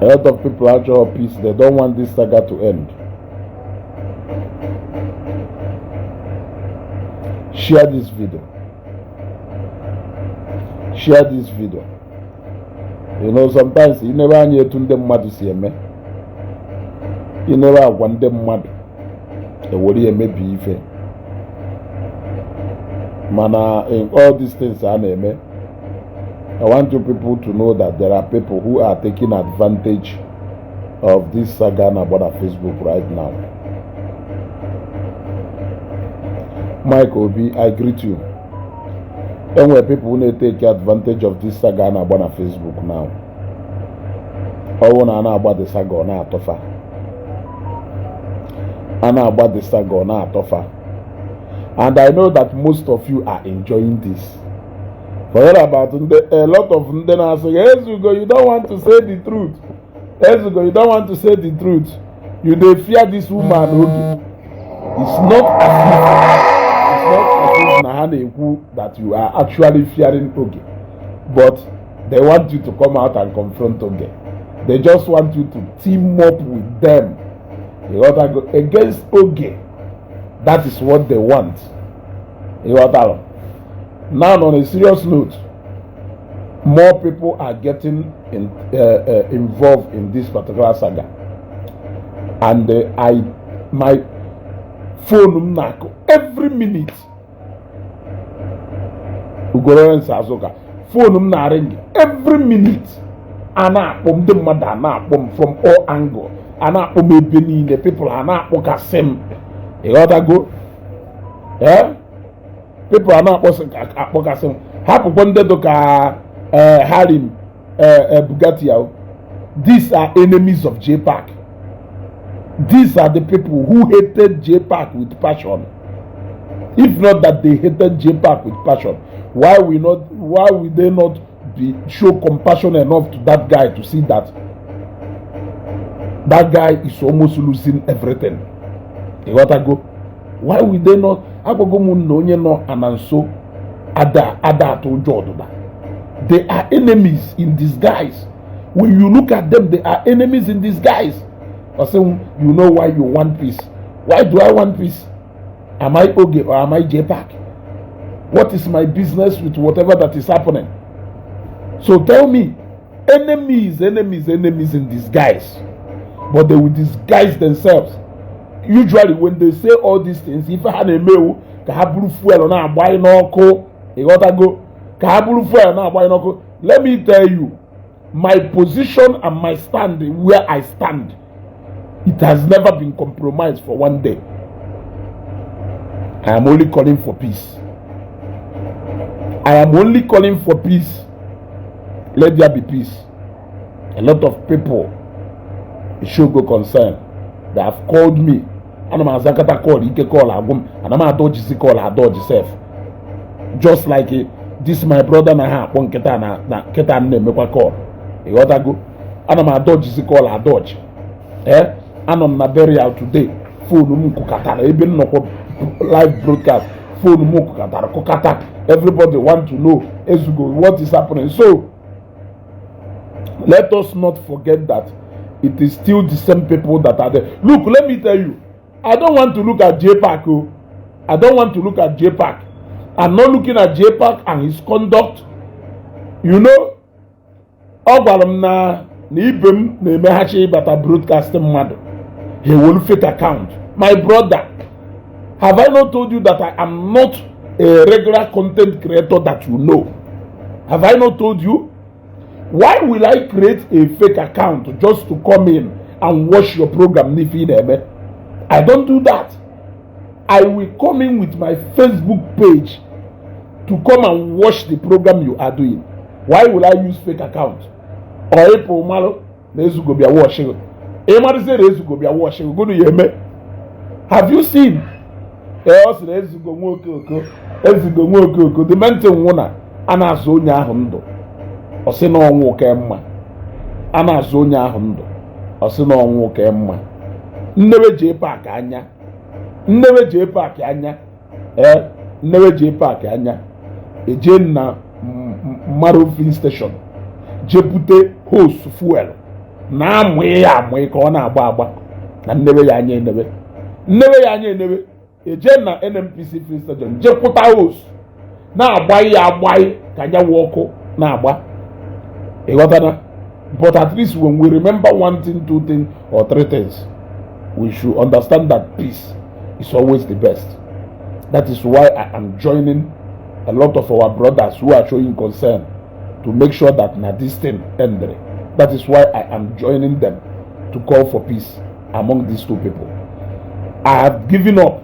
A lot of people actually peace. They don't want this saga to end. Share this video. Share this video. You know, sometimes you never need to them mad to see me. You never want them mad. The worry may be if mana in all these things I want you people to know that there are people who are taking advantage of this saga about Facebook right now. Mike Obi, I greet you. And where people who take advantage of this saga about Facebook now. All na about the saga na atofa. Ana about the saga na atofa. And I know that most of you are enjoying this. Forget about a lot of them are saying, Ezugo, you don't want to say the truth. Ezugo, you don't want to say the truth. You dey fear this woman, Ogi. It's not as if Nahane that you are actually fearing Ogi. But they want you to come out and confront Ogi. They just want you to team up with them. You want to go against Ogi. That is what they want. You want to. Now, on a serious note, more people are getting involved in this particular saga, and my phone nako every minute. Ugororen Sazoka phone na ring every minute. Ana pom the mother na pom from all angles. Ana pom ebeni the people ana pom kasem. You gotta go, yeah. People are not apokasem. Hapu bonde doka Harim Bugatti. These are enemies of Jpac. These are the people who hated Jpac with passion. If not that they hated Jpac with passion, why will they not show compassion enough to that guy to see that that guy is almost losing everything? You gotta go. Why will they not? They are enemies in disguise. When you look at them, they are enemies in disguise. I say, you know why you want peace? Why do I want peace? Am I Oge or am I Jpac? What is my business with whatever that is happening? So tell me, enemies in disguise. But they will disguise themselves. Usually when they say all these things, if I had a mail, kahabulu fuel na buy no ko, you gotta go. Kahabulu fuel na buy no ko. Let me tell you, my position and my stand where I stand, it has never been compromised for one day. I am only calling for peace. I am only calling for peace. Let there be peace. A lot of people, it should go concern. They have called me. And I'm Zakata call, Ike call, and I'm a dodge call, I dodge self. Just like this, my brother na ha, one ketana, na ketan name, make a call. You gotta go. And I'm a dodge call, I dodge. And I'm na burial today. Phone Mukatara, even no live broadcast. Phone Mukatara, Kokata. Everybody want to know Ezugo, what is happening. So, let us not forget that it is still the same people that are there. Look, let me tell you. I don't want to look at Jpac. Oh. I don't want to look at Jpac. I'm not looking at Jpac and his conduct. You know, Obaramna Nibim Nemehachi but a broadcasting mother. He will fake account. My brother, have I not told you that I am not a regular content creator that you know? Have I not told you? Why will I create a fake account just to come in and watch your program? I don't do that. I will come in with my Facebook page to come and watch the program you are doing. Why will I use fake account? Or April Malo, there's go be a watching. There's go be a watching. Go to Yeme. Have you seen? The mental one, Anazonia Hondo. Or say no walk Emma. Anazonia Hondo. Or say no walk Emma. Never Jpac anya. Never Jpac anya. Never Jpac anya. A Jane Marufin station. Jepute host fuel. na amụ ya amụ ka ọ na-agba agba na nnewe ya anya enewe eje na NNPC free station jekwuta hose na-agba ya agbaghị ka anya wụ ọkụ na-agba ịghọtana. But at least when we remember one thing, two things, or three things, we should understand that peace is always the best. That is why I am joining a lot of our brothers who are showing concern to make sure that this thing ends. That is why I am joining them to call for peace among these two people. I have given up.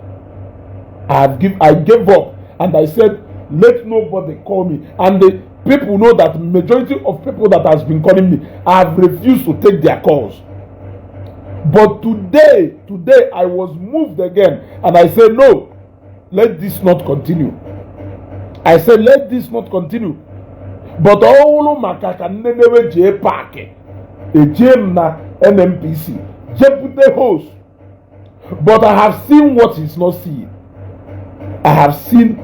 I gave up, and I said, let nobody call me. And the people know that majority of people that has been calling me, I have refused to take their calls. But today I was moved again, and I said, no, let this not continue. I said, let this not continue. But all makaka nenewe Jpac, ejem na NNPC, jepute host. But I have seen what he's not seeing. I have seen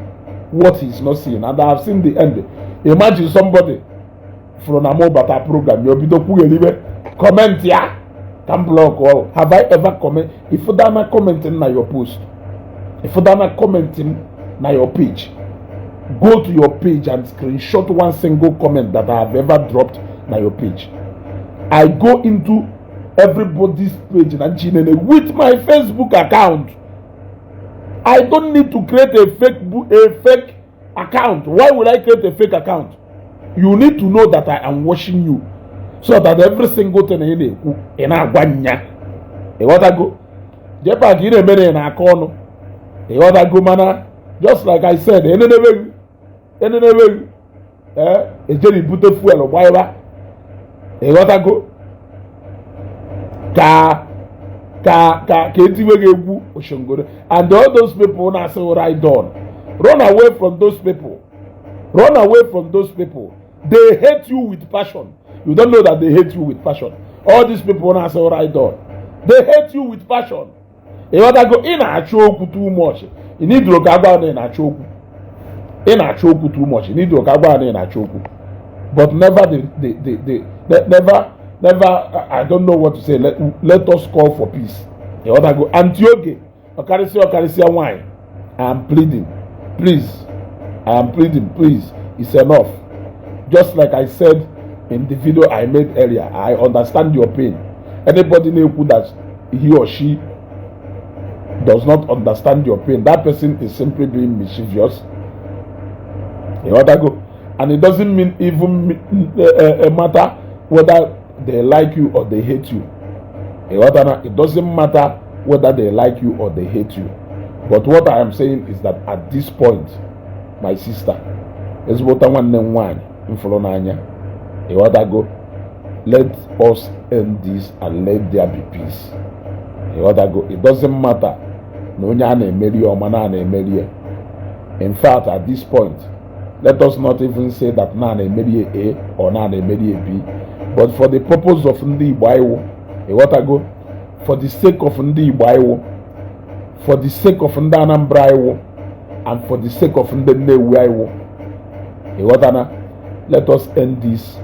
what he's not seeing, and I have seen the end. Imagine somebody from a mobile program, you'll be the comment here, can block all. Have I ever comment? If you don't commenting na your post, if you don't commenting na your page, go to your page and screenshot one single comment that I have ever dropped na your page. I go into everybody's page with my Facebook account. I don't need to create a fake account. Why would I create a fake account? You need to know that I am watching you, so that every single thing in agwanya. What I go? Jpac in a minute in a corner. What I go, mana? Just like I said, a jelly put a fuel or whatever. What I go? And all those people now say, right on. Run away from those people. Run away from those people. They hate you with passion. You don't know that they hate you with passion. All these people now say, right on. They hate you with passion. You want to go in a choke too much. You need to look about in a choke. In a choke too much. You need to look about in a choke. But never never, I don't know what to say. Let us call for peace. You want to go Antioche, Okarisia wine. I am pleading. Please, I am pleading, please. It's enough. Just like I said in the video I made earlier, I understand your pain. Anybody know that he or she does not understand your pain, that person is simply being mischievous. You know that go, and it doesn't mean even matter whether they like you or they hate you. You know that it doesn't matter whether they like you or they hate you. But what I am saying is that at this point, my sister, is what I want them one in Folonanya. You know that go, let us end this and let there be peace. You know that go, it doesn't matter. No nyane meri or manane meri. In fact, at this point, let us not even say that nane meri A or nane meri B, but for the purpose of Ndi Igbo, you know that go, for the sake of Ndi Igbo, for the sake of Ndi Anambra, and for the sake of Ndi Nnewi, you know that, let us end this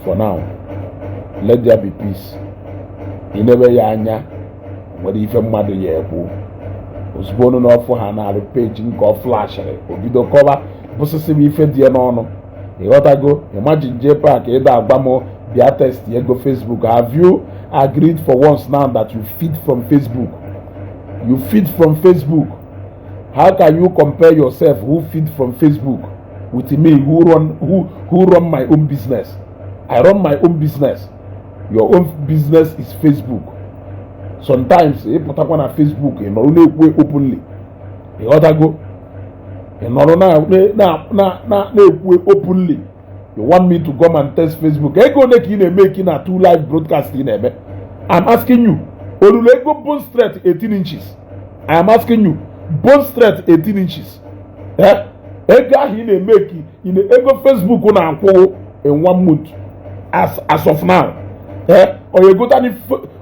for now. Let there be peace. You never yanya, what if a mother yeku was born off for Hannah, page in called flash, or video cover, possessive effect, dear no. You got to go, imagine Jpac, Eda Bamo, the artist, you go Facebook. Have you agreed for once now that you feed from Facebook? You feed from Facebook. How can you compare yourself who feed from Facebook with me who run my own business? I run my own business. Your own business is Facebook. Sometimes you put up on Facebook, you know, openly. You gotta go. You know, openly. You want me to come and test Facebook? I go making a 2 live broadcast in there. I'm asking you. Olulego bone straight 18 inches. I am asking you. Bone straight 18 inches. Eh? Ega he make in the ego Facebook in 1 month. As of now. Eh? Or you go down the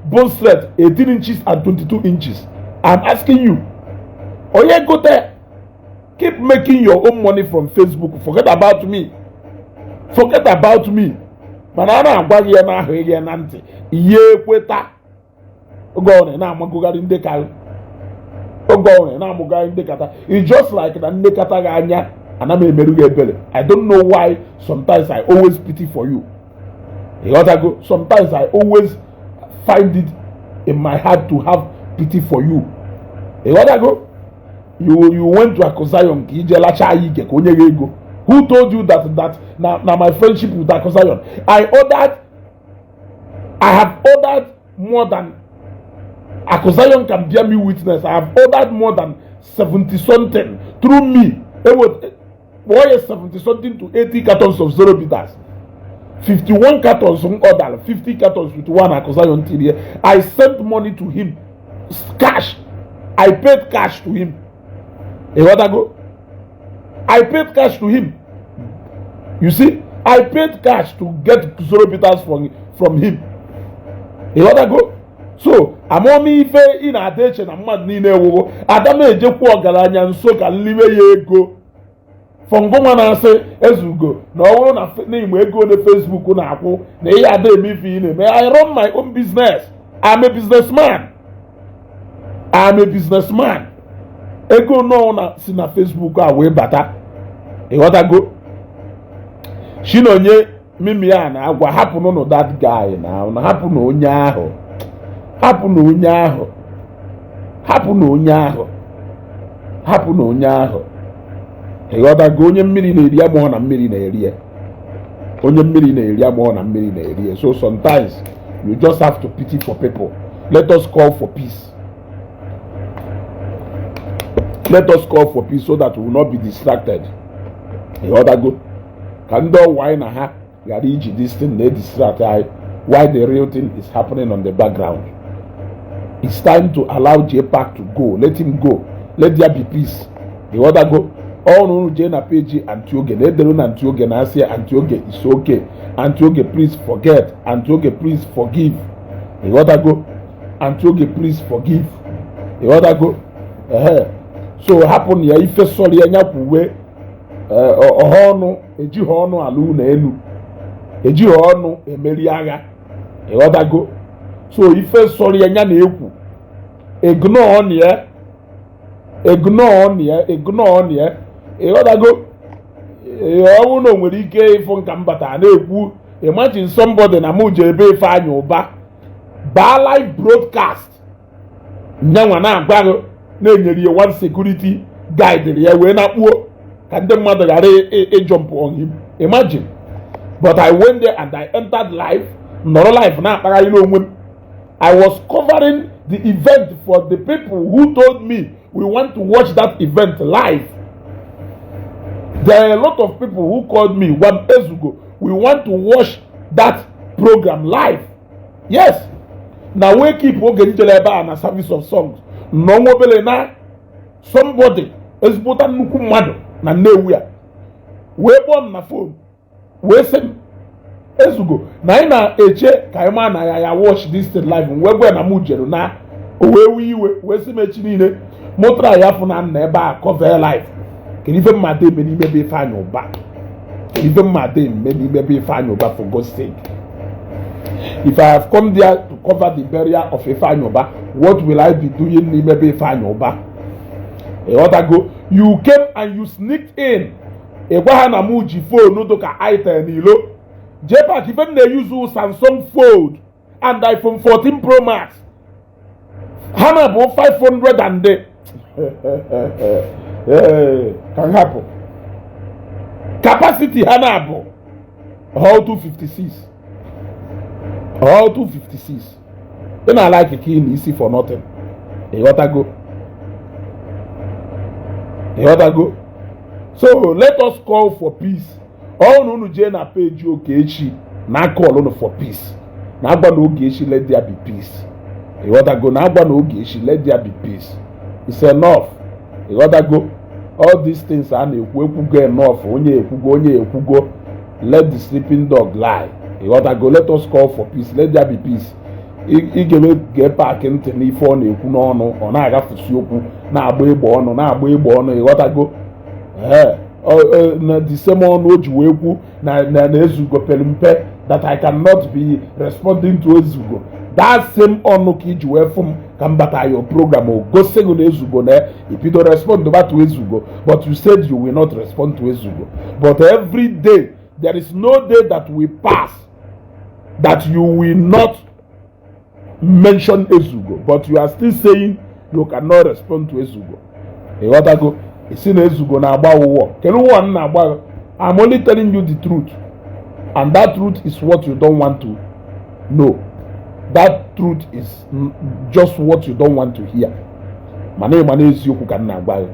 bone straight 18 inches and 22 inches. I'm asking you. Or you go there. Keep making your own money from Facebook. Forget about me. Forget about me. mana a na-agwa gị ya n'ahụ ị ya na ntị ihe ekweta oge ọ na-amagụgharị ndị ka oge ọ na-amụgharị ndị kata it's just like na nne kata gị anya ana m emerụ gị ebere. I don't know why sometimes I always pity for you. You gotta go. Sometimes I always find it in my heart to have pity for you. You gotta go. You went to Akosayon ka ije lacha ike ka onye ego. Who told you that now my friendship with Akosayon? I have ordered more than Akosayon can bear me witness. I have ordered more than 70 something through me. It was 70 something to 80 cartons of zero bitters. 51 cartons on order, 50 cartons with one Akosayon TDA. I sent money to him, cash. I paid cash to him. You want to go? I paid cash to him. You see, I paid cash to get zero bitters from him. You want to go? So, I'm only in attention. I'm not in a wo. Adam ejekwu ogaranya nso ka nliwe ya ego. Fongoma na say ezugo. Na ọwụrụ na ime ego na Facebook na akwụ na ihe ada emefi ine. I run my own business. I'm a businessman. Ego no na si na Facebook a wee bata. Ịghọtago? Shinonye mimi ya na agwa hapụ no that guy na hapụ na onye ahụ. Hapụ na onye ahụ. Ịghọtago onye mmiri na-eri amụọ na mmiri na-eri. Onye mmiri na-eri amụọ na mmiri na-eri. So sometimes you just have to pity for people. Let us call for peace. Let us call for peace so that we will not be distracted. Ịghọtago? Ka ndị ọwa na ha ghara iji this thing na-distract anyị while the real thing is happening on the background. It's time to allow Jpac to go. Let him go. Let there be peace. Ịghọtago? All no J na page Antioge. Nedero na Antioge na say Antioge is okay. Antioge please forget. Antioge please forgive. Ịghọtago? Antioge please forgive. Ịghọtago? So happen ya ife sorry anya kwuwe ọhọnụ eji ọnụ alụ na elu. Eji ọnụ emeri agha. Ịghọtago? So ife sorry anya na ekwu. Ignore on ya. Ịghọtago? Ọwụ na nwere ike ịfụ nka mbata na-ekwu imagine somebody na mụ je ebe ife anya ụba baa live broadcast nyanwa na-agbaghị na-enyere ya one security guide ya wee na-akpuo ka ndị mmadụ ghara jump on him. Imagine. But I went there and I entered live nọrọ live na-akpagharị n'onwe m. I was covering the event for the people who told me we want to watch that event live. There are a lot of people who called me 1 days ago. We want to watch that program live. Yes. Now we keep Ogechi Okeke na service of songs. No mobile na somebody ezigbote nnukwu mmadụ na Nnewi a wee kpọọ m na phone wee sị m ezugo na anyị na-eche ka anyị maa na ya watch this thing live wee gwe na mụ jere na o wee iwe wee sị m echi niile mụtara ya fụ na nna ebe a cover live. Kedu ife mmadụ eme n'ime ebe ife anya ụba? Kedu ife mmadụ eme n'ime ebe ife anya ụba for God's sake? If I have come there to cover the burial of Ifeanyi Oba, what will I be doing n'ime ebe Ifeanyi Oba? Ịghọtago? You came and you sneaked in. Ịgwa ha na mụ ji phone dịka itel n'ilo. Jpac ife m na-use Samsung Fold and iPhone 14 Pro Max. Ha na bụ 500 and can happen. Capacity ha na bụ all 256. All 256. Then I like a key in easy for nothing. You gotta go. So let us call for peace. All no Jena page Ogechi na call on for peace. Na agba no Ogechi let there be peace. You gotta go. Na agba no Ogechi let there be peace. It's enough. You gotta go. All these things are enough. Onye ekugo. Let the sleeping dog lie. You gotta go. Let us call for peace. Let there be peace. Get back into the phone. You know, on I have to see you. Now, boy, born. You gotta go. The same one which we na ezu go pelumpe. that I cannot be responding to Ezugo. That same onuki juwe from kambata your program or go sing on Ezugo there. If you don't respond to Ezugo, but you said you will not respond to Ezugo. But every day, there is no day that will pass that you will not mention Ezugo, but you are still saying you cannot respond to Ezugo. You want to go? It's in Ezugo na agba war. I'm only telling you the truth, and that truth is what you don't want to know. That truth is just what you don't want to hear. Mane is you can na agba.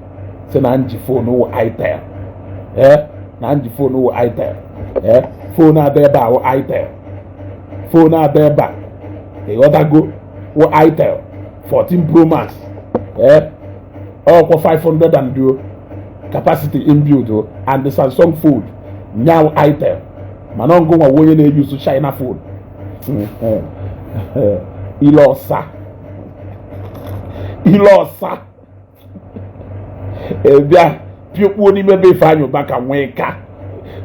Say na anji phone o itel. Na anji phone o itel. Phone adeba o itel. Phone adeba. You want to go? O itel 14 Pro Max. For 500 and do capacity inbuilt and the Samsung food now item manon go away na use China food ilosa ebia piokwo ni mebe fanyo baka nweka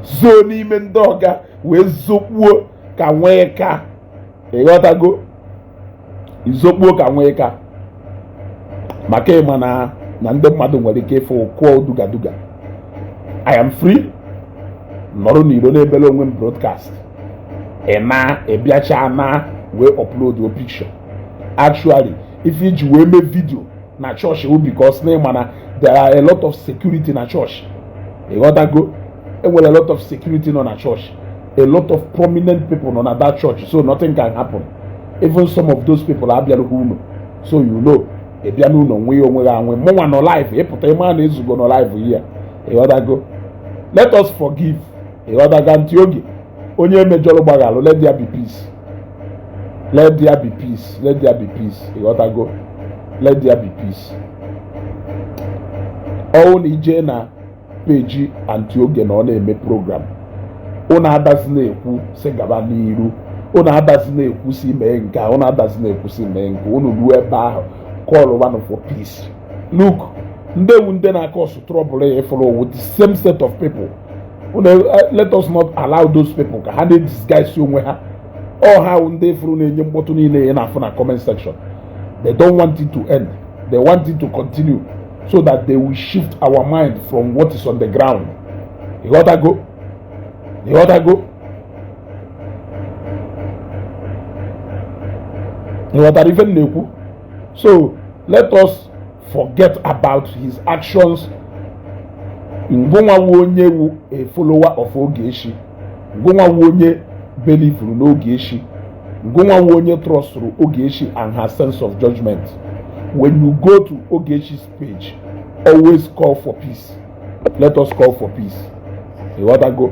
zo ni me ndoga we zokwo ka nweka go izokwo ka nweka maka mana na ndị mmadụ nwere ike ịfụ kwuo duga. I am free nọrọ n'iro n'ebele onwe m broadcast ebiacha na we upload your picture. Actually if iji wee mee video na church because na mana there are a lot of security na church. Go enwere a lot of security nọ na church, a lot of prominent people nọ na that church, so nothing can happen. Even some of those people abịara home, so you know ebianu no nwe onwe anwe mo no life eputa ima na Ezugo no life here. Go let us forgive Antioge onye mejoro gbagalo. Let there be peace. Let there be peace. Let there be peace. Go let there be peace. All ije na page Antioge na ona eme program ona adazi na ekwu se gaba n'iru, ona adazi na ekwu si mee nka, ona adazi na ekwu si mee nka, unu ruo ebe ahụ call one for peace. Look, nde na cause trouble follow with the same set of people. Let us not allow those people to handle disguise you or how they through in a comment section. They don't want it to end. They want it to continue so that they will shift our mind from what is on the ground. You gotta go. You gotta go. You gotta even know. So let us forget about his actions. Ngonwa wonye a follower of Ogechi. Ngonwa wonye believe in Ogechi. Ngonwa wonye trust through Ogechi and her sense of judgment. When you go to Ogechi's page, always call for peace. Let us call for peace. You want to go?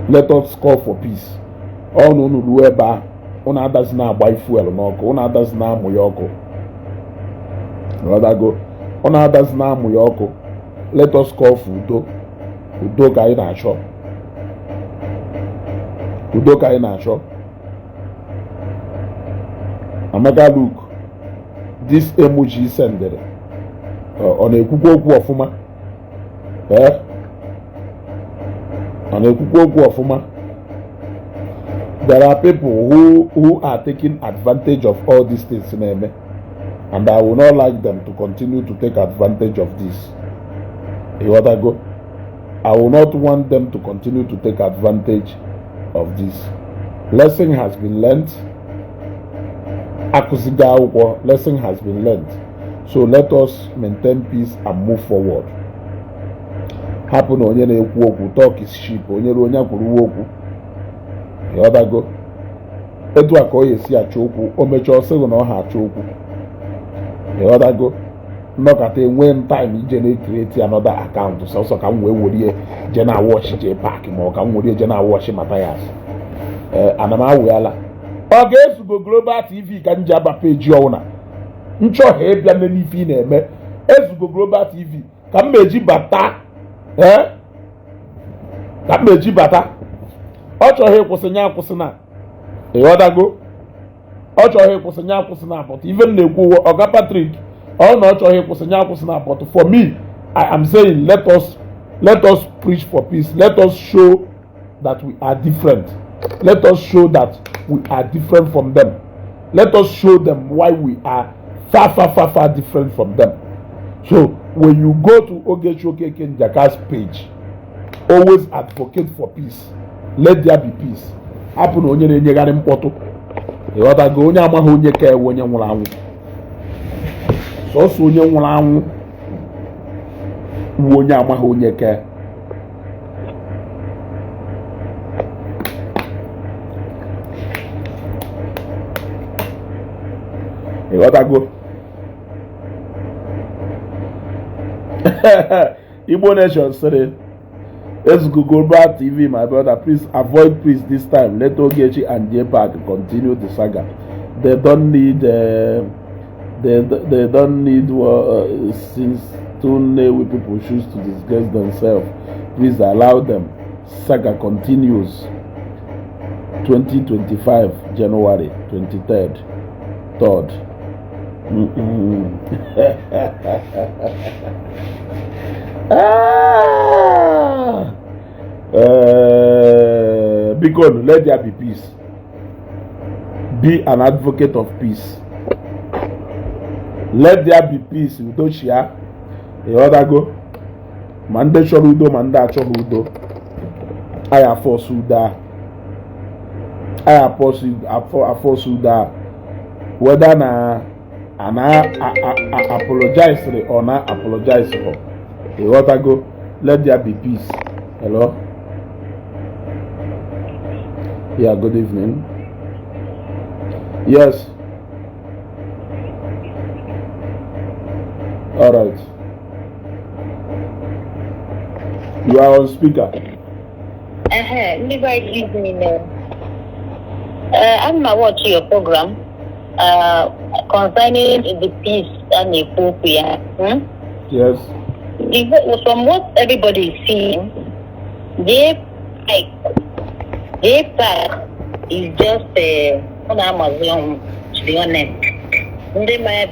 Let us call for peace. All no whoever on others now buy fuel n'ọkụ, on others now amụ ya ọkụ. You want to go? On others now amụ ya ọkụ. Let us call for udo. Udo ka anyị na-achọ. Udo ka anyị na-achọ. Amaka, look, this emoji sendere ọ na-ekwukwa okwu ọfụma. Ọ na-ekwukwa okwu ọfụma. There are people who are taking advantage of all these things na-eme, and I will not like them to continue to take advantage of this. You want to go? I will not want them to continue to take advantage of this. Lesson has been learned. Lesson has been learned. So let us maintain peace and move forward. Happen onye na-ekwu okwu, talk is cheap. Onye onye kwuru okwu. You other go. Etu aka o yesi achọ okwu, o mechaa ọsịgụ na ọ ha achọ okwu. You other go. Nnọkọta enwe time ije na-create another account so ka m wee werie je na watch Jpac ma ọ ka m werie je na watch Matthias. Ana m awụala. Ọ ga-Ezugo Global TV ka nji aba page ọwụna. Nchọha ịbịa n'ife ị na-eme. Ezugo Global TV ka m meji bata. Ka m meji bata. Ọ chọrọ ịkwụsị nya akwụsị na. Ịghọtago? Ọ chọrọ ịkwụsị nya akwụsị na, but even na-ekwu Oga Patrick, ọ na ọ chọrọ ịkwụsị nya akwụsị na, but for me, I am saying let us preach for peace. Let us show that we are different. Let us show that we are different from them. Let us show them why we are far different from them. So when you go to Ogechi Okeke Njaka's page, always advocate for peace. Let there be peace. Happen onye na-enyegharị mkpọtụ. Ịghọtago onye amaghị onye ka ewe onye nwụrụ anwụ. Sọsọ onye nwụrụ anwụ wu onye amaghị onye ka. Ịghọtago. Igbo Nation said, let's Google back TV, my brother. Please avoid peace this time. Let Ogechi and Jpac continue the saga. They don't need. They don't need since too many people choose to disgrace themselves. Please allow them. Saga continues. 2025 January 23rd, 3rd. Because let there be peace. Be an advocate of peace. Let there be peace. Udo shia. Other go. Mande shorudo, manda chorudo. I force Suda. I force Suda. Whether na and I apologize or not apologize for. Other go. Let there be peace. Hello. Yeah, good evening. Yes. All right. You are on speaker. Good evening. I'm watching your program concerning the peace and the Plea. Yes. From what everybody is seeing, Jpac is just on Amazon, to be honest.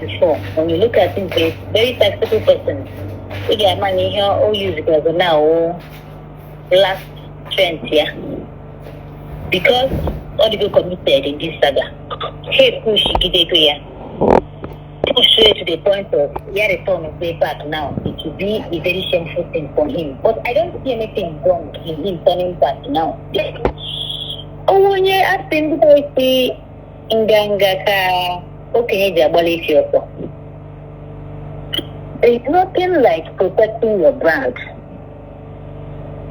Before, when you look at him, he's a very tactical person. We get money here, all use it as now, last trend here. Because all the people committed in this saga, hey, push it straight to the point of yeah, return of Jpac now. It will be a very shameful thing for him. But I don't see anything wrong in him turning back now. Oh, yeah, I think I see Nganga okay, there's nothing like protecting your brand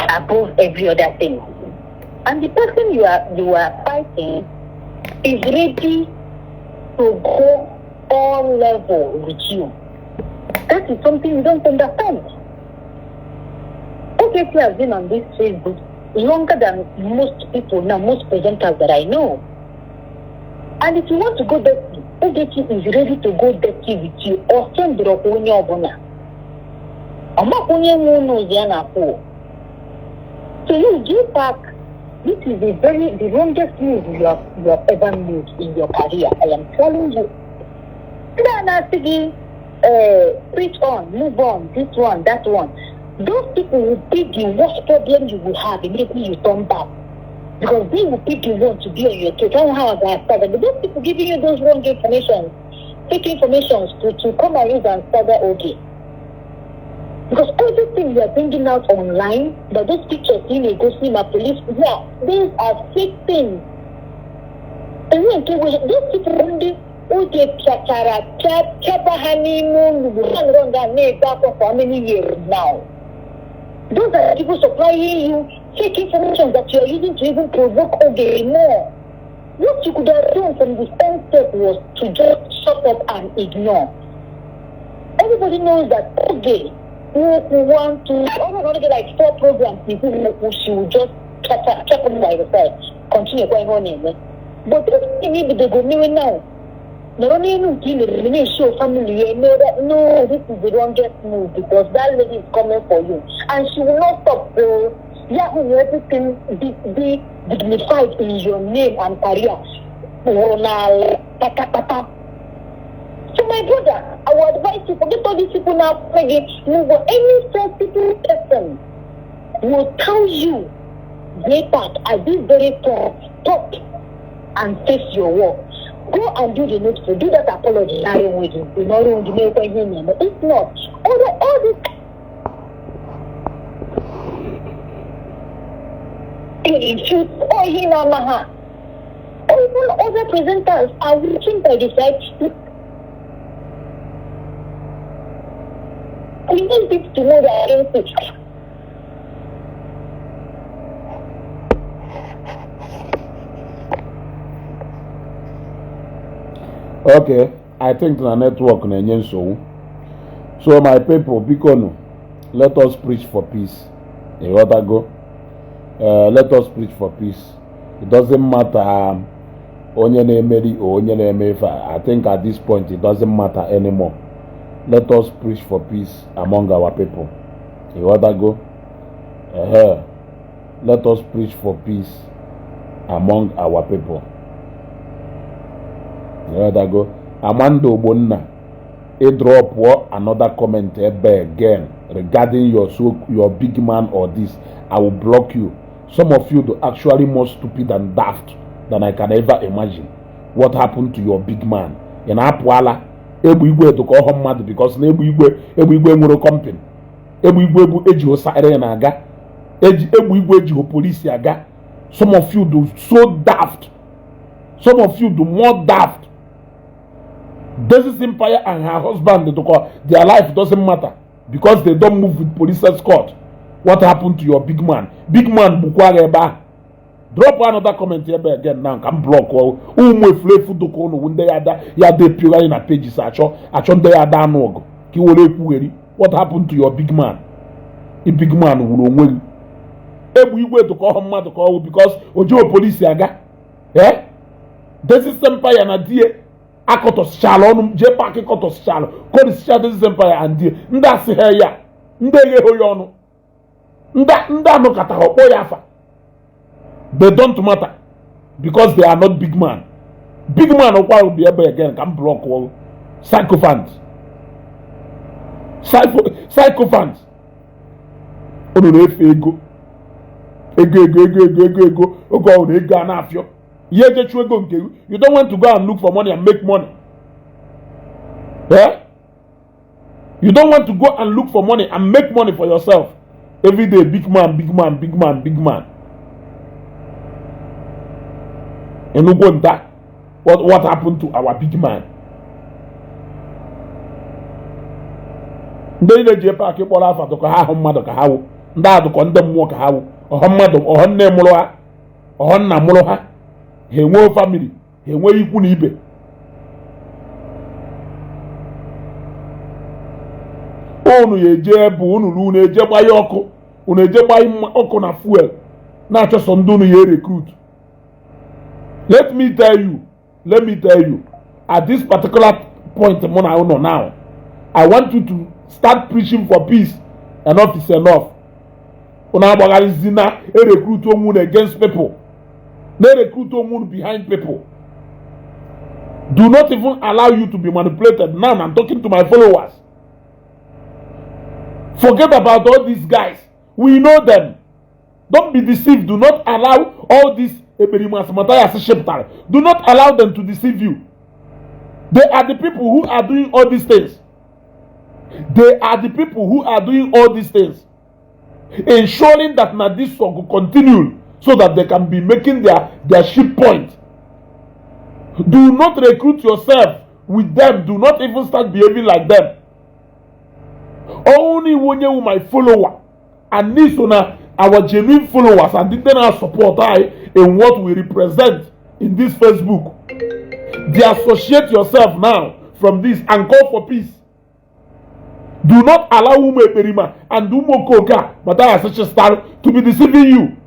above every other thing. And the person you are fighting is ready to go all level with you. That is something you don't understand. Ogechi has been on this Facebook longer than most people now, most presenters that I know. And if you want to go dirty, Ogechi is ready to go dirty with you or send the Rokunya Obuna. So you Jpac, this is the wrongest move you have ever made in your career. I am telling you. Preach on, move on, this one, that one. Those people will be the worst problem you will have immediately you turn back. Because they will pick you want to be on your case. I don't know how that started. But those people giving you those wrong information, fake information to come and use and start that okay. Because everything you are bringing out online, that those pictures in a go see my police, yeah, these are fake things. And then those people only okay, Chapa honeymoon, run that name back for how many years now? Those are people supplying you fake information that you are using to even provoke Oge more. What you could have done from the first step was to just shut up and ignore. Everybody knows that Oge who want to, almost like 4 programs, she will just keep on by the side, continue going on in it. But maybe they go new now. Not only you show family, you know that no, this is the wrongest move because that lady is coming for you. And she will not stop. Yeah, everything be dignified in your name and career. So my brother, I would advise you, forget all these people now, any sensitive person will tell you Jpac as this very top and face your war. Go and do the needful. Do that apology. It's not. All this. All other presenters are reaching by the side. We need people to know that against it. Okay, I think the network na so my people, because let us preach for peace. You gotta go. Let us preach for peace. It doesn't matter onye na-emeri or onye na-emefa. I think at this point it doesn't matter anymore. Let us preach for peace among our people. You gotta go. Let us preach for peace among our people. You gotta go. Amanda Obonna, drop another comment again regarding your big man or this. I will block you. Some of you are actually more stupid and daft than I can ever imagine. What happened to your big man? In Apwala, Ebu Igwe to call him mad because Ebu Igwe Muro company. Ebu Igwe bu Eji Osare na aga. Ebu Igwe Eji Police aga. Some of you do so daft. Some of you do more daft. This empire and her husband, their life doesn't matter because they don't move with police escort. What happened to your big man? Big man Bukwareba. Drop another comment here again now. Can block all. Pages. What happened to your big man? A big man will Ebu to call him mad to call because Ojo police yaga. Eh? This is empire na die. Akotos Shalom, Jpac Akotos Shalom. This is empire and die. Nda si ya. Ndege hoyono. Nda no kata hopo yafa. They don't matter because they are not big man. Big man will be able again can block all sycophants. Sycophants. Ego. You don't want to go and look for money and make money. Yeah? You don't want to go and look for money and make money for yourself. Every day, big man, big man, big man, big man. And look at that. What happened to our big man? They Jpac people have to have mother how that to condemn work how or mother or name Moloha or Namoloha. He won't family. He won't even ibe. Onu yeje bu unu na-eje gba ya ọkụ unu eje gba ọkụ na fuel na-achọ so ndị unu ye recruit. Let me tell you at this particular point now I want you to start preaching for peace. Enough is enough. Una agbagarizina recruit omun against people. They recruit omun behind people. Do not even allow you to be manipulated. Now I'm talking to my followers. Forget about all these guys. We know them. Don't be deceived. Do not allow all these. Do not allow them to deceive you. They are the people who are doing all these things. They are the people who are doing all these things. Ensuring that this will continue so that they can be making their ship point. Do not recruit yourself with them. Do not even start behaving like them. Only when you my follower and this one our genuine followers and didn't support in what we represent in this Facebook. Deassociate yourself now from this and call for peace. Do not allow Ume Perima and Umo Koka, but I such a star to be deceiving you.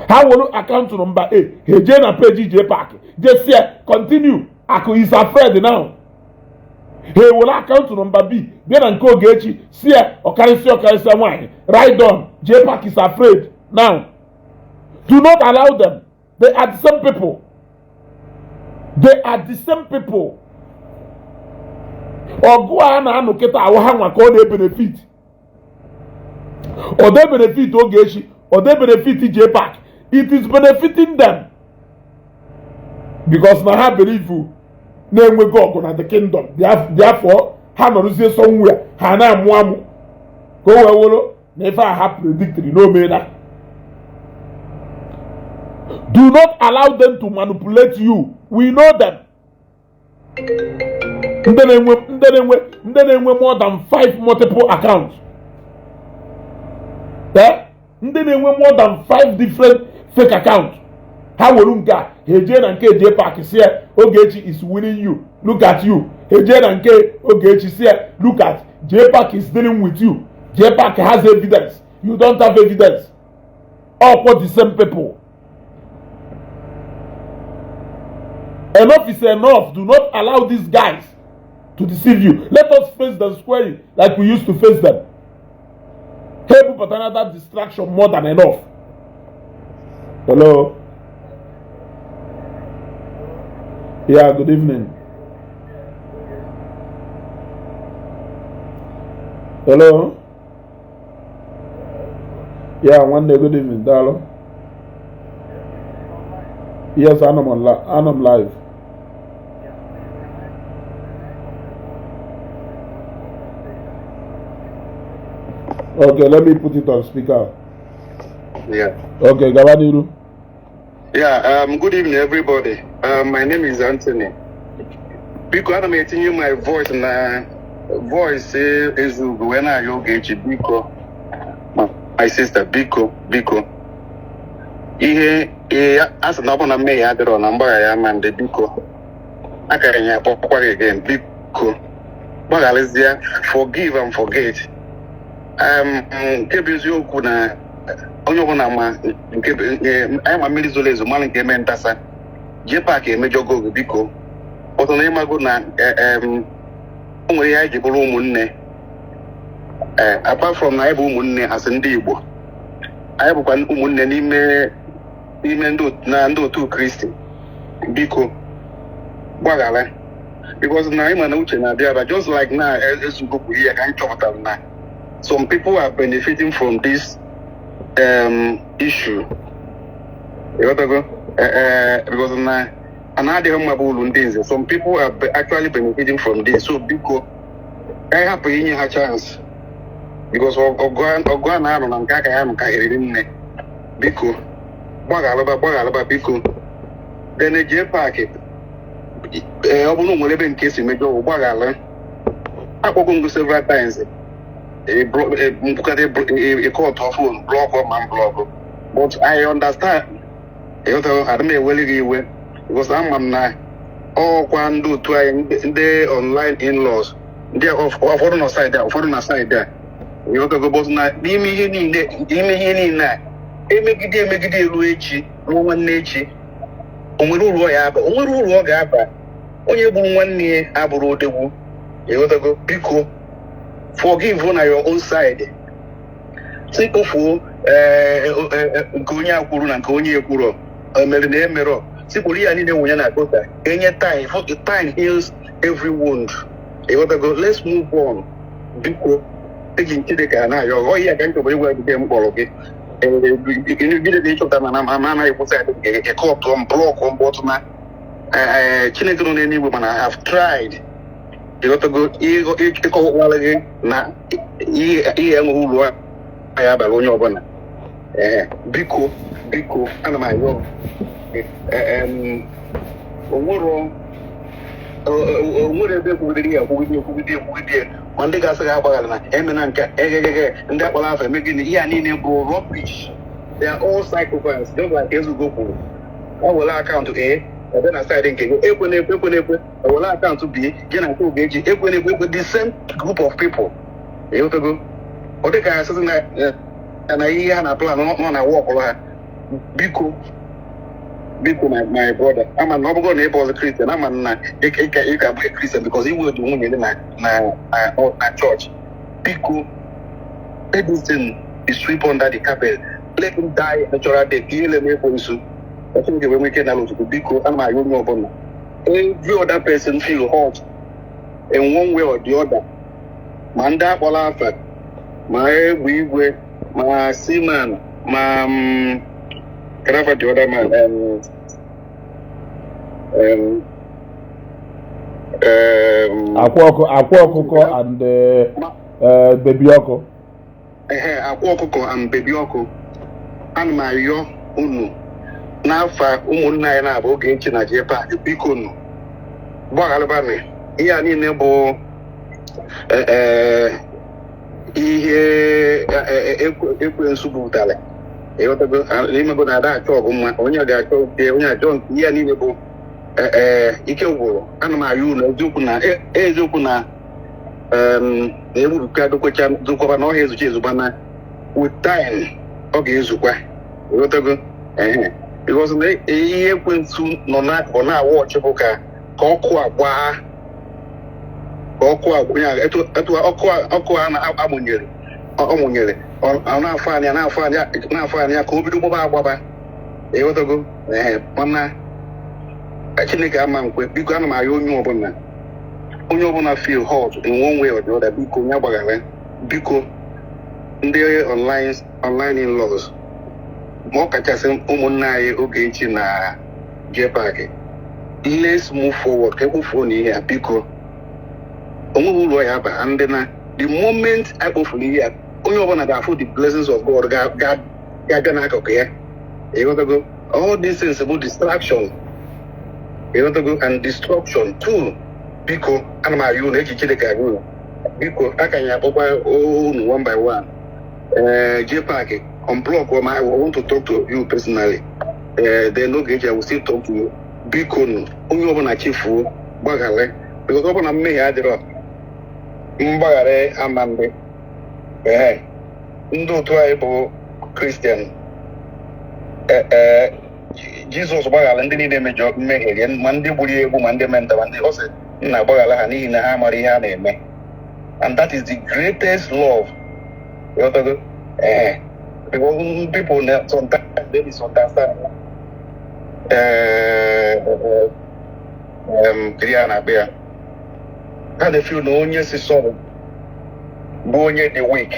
How will you account number A? Hejena page Jpac. Just here, continue. Ako is afraid now. He will account number B. Then and Ogechi, see Okarisi wine. Right on. Jpac is afraid now. Do not allow them. They are the same people. They are the same people. Or go on and get our hang call they benefit. Or they benefit Ogechi. or they benefit Jpac. It is benefiting them. Because now I believe you, name we go on the kingdom. Therefore, Hanorusia somewhere, Hana Muamu. Go away, never have predicted, no matter. Do not allow them to manipulate you. We know them. Then more than 5 multiple accounts. Then more than 5 different fake accounts. How will you get? Ejen and Jpac is here. Ogechi is winning you. Look at you. Ejen and Ogechi is here. Look at Jpac is dealing with you. Jpac has evidence. You don't have evidence. All for the same people. Enough is enough. Do not allow these guys to deceive you. Let us face them squarely like we used to face them. Hey, but another distraction more than enough. Hello. Yeah, good evening. Hello. Yeah, one day, good evening, darling. Yes, I'm live. Okay, let me put it on speaker. Yeah. Okay, Gabadiru. Yeah, good evening, everybody. My name is Anthony. Because I'm hearing my voice, and voice is when I Ogechi Biko, my sister Biko. As an open me, I don't number I am and the Biko. I can't hear again, Biko. But Alicia, forgive and forget. Kebizu kuna onye ọbụla ma nke anyị ma mmiri zoro ezo mara nke eme ntasa Jpac emejogo biko ọtọ na ịmago na o nwere ihe anyị ji bụrụ ụmụnne apart from na anyị bụ ụmụnne asị ndị Igbo anyị bụkwa ụmụnne n'ime ndị otu Kristi biko gbaghara because na anyị ma na uche na-abịa abịa just like na ezugokwu ihe ka anyị chọpụtara na some people are benefiting from this issue. Because some people are actually benefiting from this. So because I have a chance. Because then a Jpac in case you may go several times. A court of phone block or man block. But I understand. I don't know where because I'm not all can do trying the online in-laws. They are of foreign side there, foreign side there. You know, go both now. Immediately, now. Immediately, Luigi, woman nature. Only Royaba, only Royaba. Only 1 year, Abu de Wu. You know, go Pico. Forgive on your own side. Simple for Konya Kuru and Konya Kuro, a Melanie Mero. Simply, I need a Wayana Gota. Any time, for the time heals every wound. Let's move on. Because taking Chideka, oh, yeah, I can't go where the game ball, okay? And you get the nature of that, and I was a court on block on bottom. Chinese any woman I have tried. You got to go again. Na who I have a loan of Biko, and my own. One day I said, and that will have making rubbish. They are all psychopaths, just like Ezugoku. I will account to A. And then I started thinking, I will account to B, with the same group of people. You to go. Or the guy says, and I hear and I plan on a walk or Biko, my brother. I'm a noble neighbor as a Christian. I'm you can be a Christian because he will do in my church. Biko, everything is swept under the carpet. Let him die natural death. Kill him for you. I think when we can allow to be cool and my own one. Every other person feel hurt in one way or the other. Manda Polafa, my we my seaman, can I find the other man? Akwa Okoko and Baby Oko. Akwa Okoko and Baby Oko. And my yo unu. N'afa ụmụnna anyị na-abụ Ogechi na Jpac biko nụ gbaghalụbanị ihe a niile bụ ihe ekwensu bụtara ịghọtago n'imego na ada achọ ọgụ mma onye ga-achọ nke onye achọ nke ihe a niile bụ ike gwụrụ ana m ayụ ụlọ eziokwu na na-egburuka dokwaba na ọha ezucha ezugba na with time ọ ga-ezukwa ịghọtago because ihe ekwensu nọ n'akụkụ na-awa ọchị bụ ka ọkụ agba ọkụ a na-amụnyere na-afọ anya ka o bido gbaba agbaba ịghọtago mana Chineke ama nkwe biko ana m arịọ onye ọbụla feel hot in one way or the other biko onye gbaghara biko ndị online in-laws ma ọ kachasị ụmụnna anyị Ogechi na Jpac let's move forward ka ekpofuo na ihe a biko onweghị ụlọ ya aba ndị na the moment ekpofuru ihe a onye ọbụla ga-afụ the blessings of God ga-abịa n'akụkụ ya ịghọtago all these things bụ distraction ịghọtago and destruction too biko ana m arịọ unu echiche dịka unu biko aka ya akpọkwa unu one by one Jpac unblock or I want to talk to you personally. Then Ogechi, I will still talk to you. Biko onye ọbụla chifu gbaghalị because ọ bụ na mmehie adịrọ mgbaghara amambe ndị otu anyị bụ Christian Jizọs gbaghalị ndị niile mejọ mmehie ma ndị gburu egbu ma ndị menta ma ndị ọ sị nna gbaghalị ha n'ihi na ha amara ihe a na-eme and that is the greatest love. Because people sometimes they misunderstand. How they feel no one is sorry. Bonye the weak.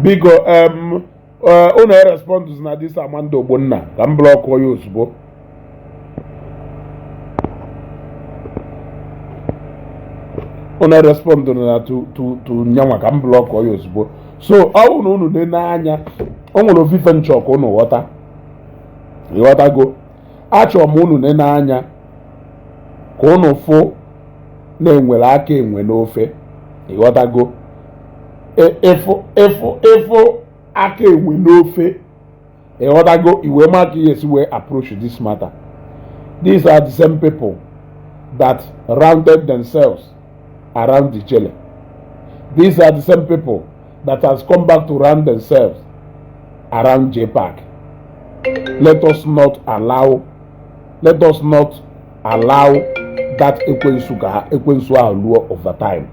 Biko unu respond na this Amanda Ogbonna ka m block ya ozugbo. Unu respond na to nyanwa ka m block ya ozugbo. So ọ unu unu n'anya o nwere ofife nchọka unu ghọta. Ịghọtago achọ m unu n'anya ka unu fụ na-enwere aka enwe n'ofe. Ịghọtago If aka enwe n'ofe ịghọtago iwe maka yes we approach this matter. These are the same people that rounded themselves around the chele. These are the same people that has come back to round themselves around Jpac. Let us not allow that ekwensu allure over time.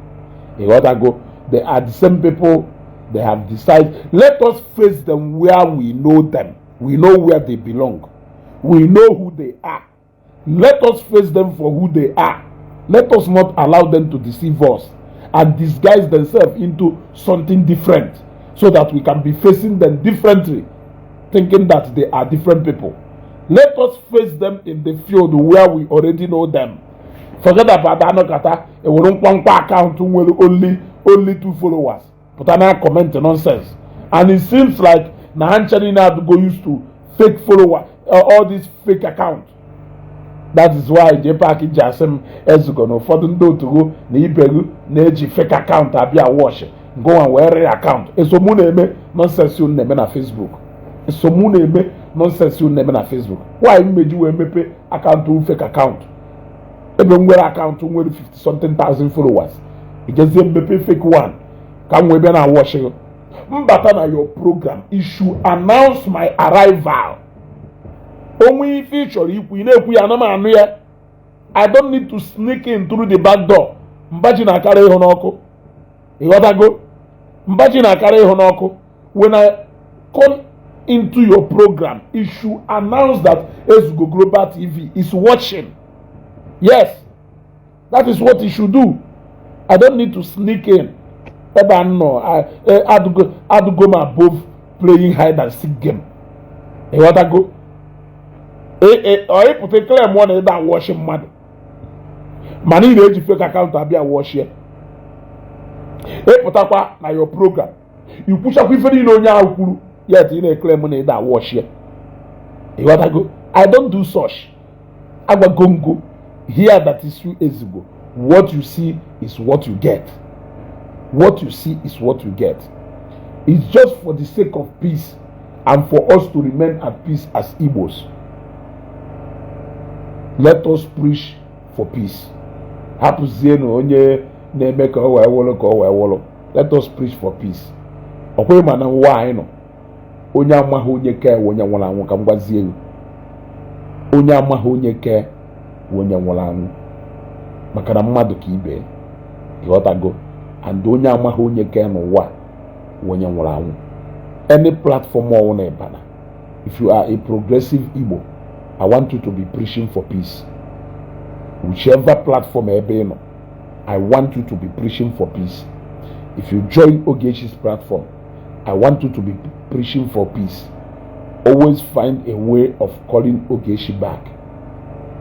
Ịghọtago they are the same people. They have decided. Let us face them where we know them. We know where they belong. We know who they are. Let us face them for who they are. Let us not allow them to deceive us and disguise themselves into something different so that we can be facing them differently, thinking that they are different people. Let us face them in the field where we already know them. Forget about Anokata. It won't account only 2 followers. But I now comment nonsense. And it seems like Nahanchani now to go used to fake follower, all these fake accounts. That is why Jpac Jasem Ezugono for the do to go Nibegu Neji fake account Abia wash. Go and wear a account. It's so moon nonsense you name na Facebook. It's so moon nonsense you name na Facebook. Why made you MP account to fake account? Even wear account to 50 something thousand followers. It just MP fake one. Come we be na watching. Mbata na your program. It should announce my arrival. Only feature if we know we are not here. I don't need to sneak in through the back door. Mbaji na kare honoko. You gotta go. Mbaji na kare honoko. when I come into your program, it should announce that Ezugo Global TV is watching. Yes, that is what it should do. I don't need to sneak in. Eba no, I had to go above playing hide and seek game. What I go? Or if you claim one that washing mad. Money in the fake account to be a wash here. If you talk na your program, you push up if you know now, yet you claim money that wash here. What I go? I don't do such. I go here that is 2 years ago. What you see is what you get. What you see is what you get. It's just for the sake of peace and for us to remain at peace as Igbos. Let us preach for peace. Let us preach for peace. Onye amaghị onye ke onye nwụrụ anwụ ka m gwazie gị. Onye amaghị onye ke onye nwụrụ anwụ maka na mmadụ ka ibe ịghọtago, and onye amaghị onye ke n'ụwa onye nwụrụ anwụ. Any platform ọ na ịbana, if you are a progressive Igbo, I want you to be preaching for peace. Whichever platform ebe no, I want you to be preaching for peace. If you join Ogechi's platform, I want you to be preaching for peace. Always find a way of calling Ogechi back.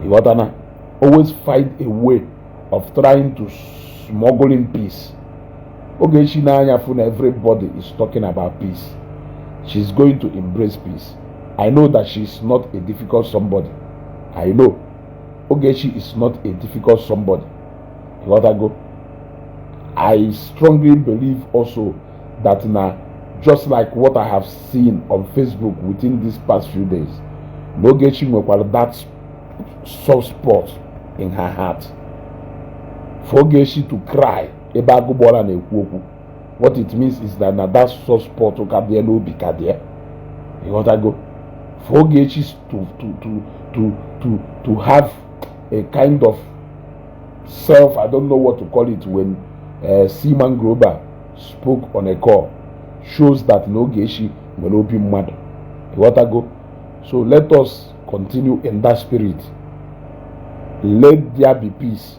You got that? Always find a way of trying to smuggle in peace. Ogechi na everybody is talking about peace. She's going to embrace peace. I know that she's not a difficult somebody. I know. Ogechi is not a difficult somebody. You got that go? I strongly believe also that now, just like what I have seen on Facebook within these past few days, Ogechi will that soft spot in her heart. For Ogechi to cry about what it means is that now that soft spot no be kadia. You want to go? For Ogechi to have a kind of self, I don't know what to call it, when Seaman Grober spoke on a call, shows that Ogechi will not be mad. You want to go? So let us continue in that spirit. Let there be peace.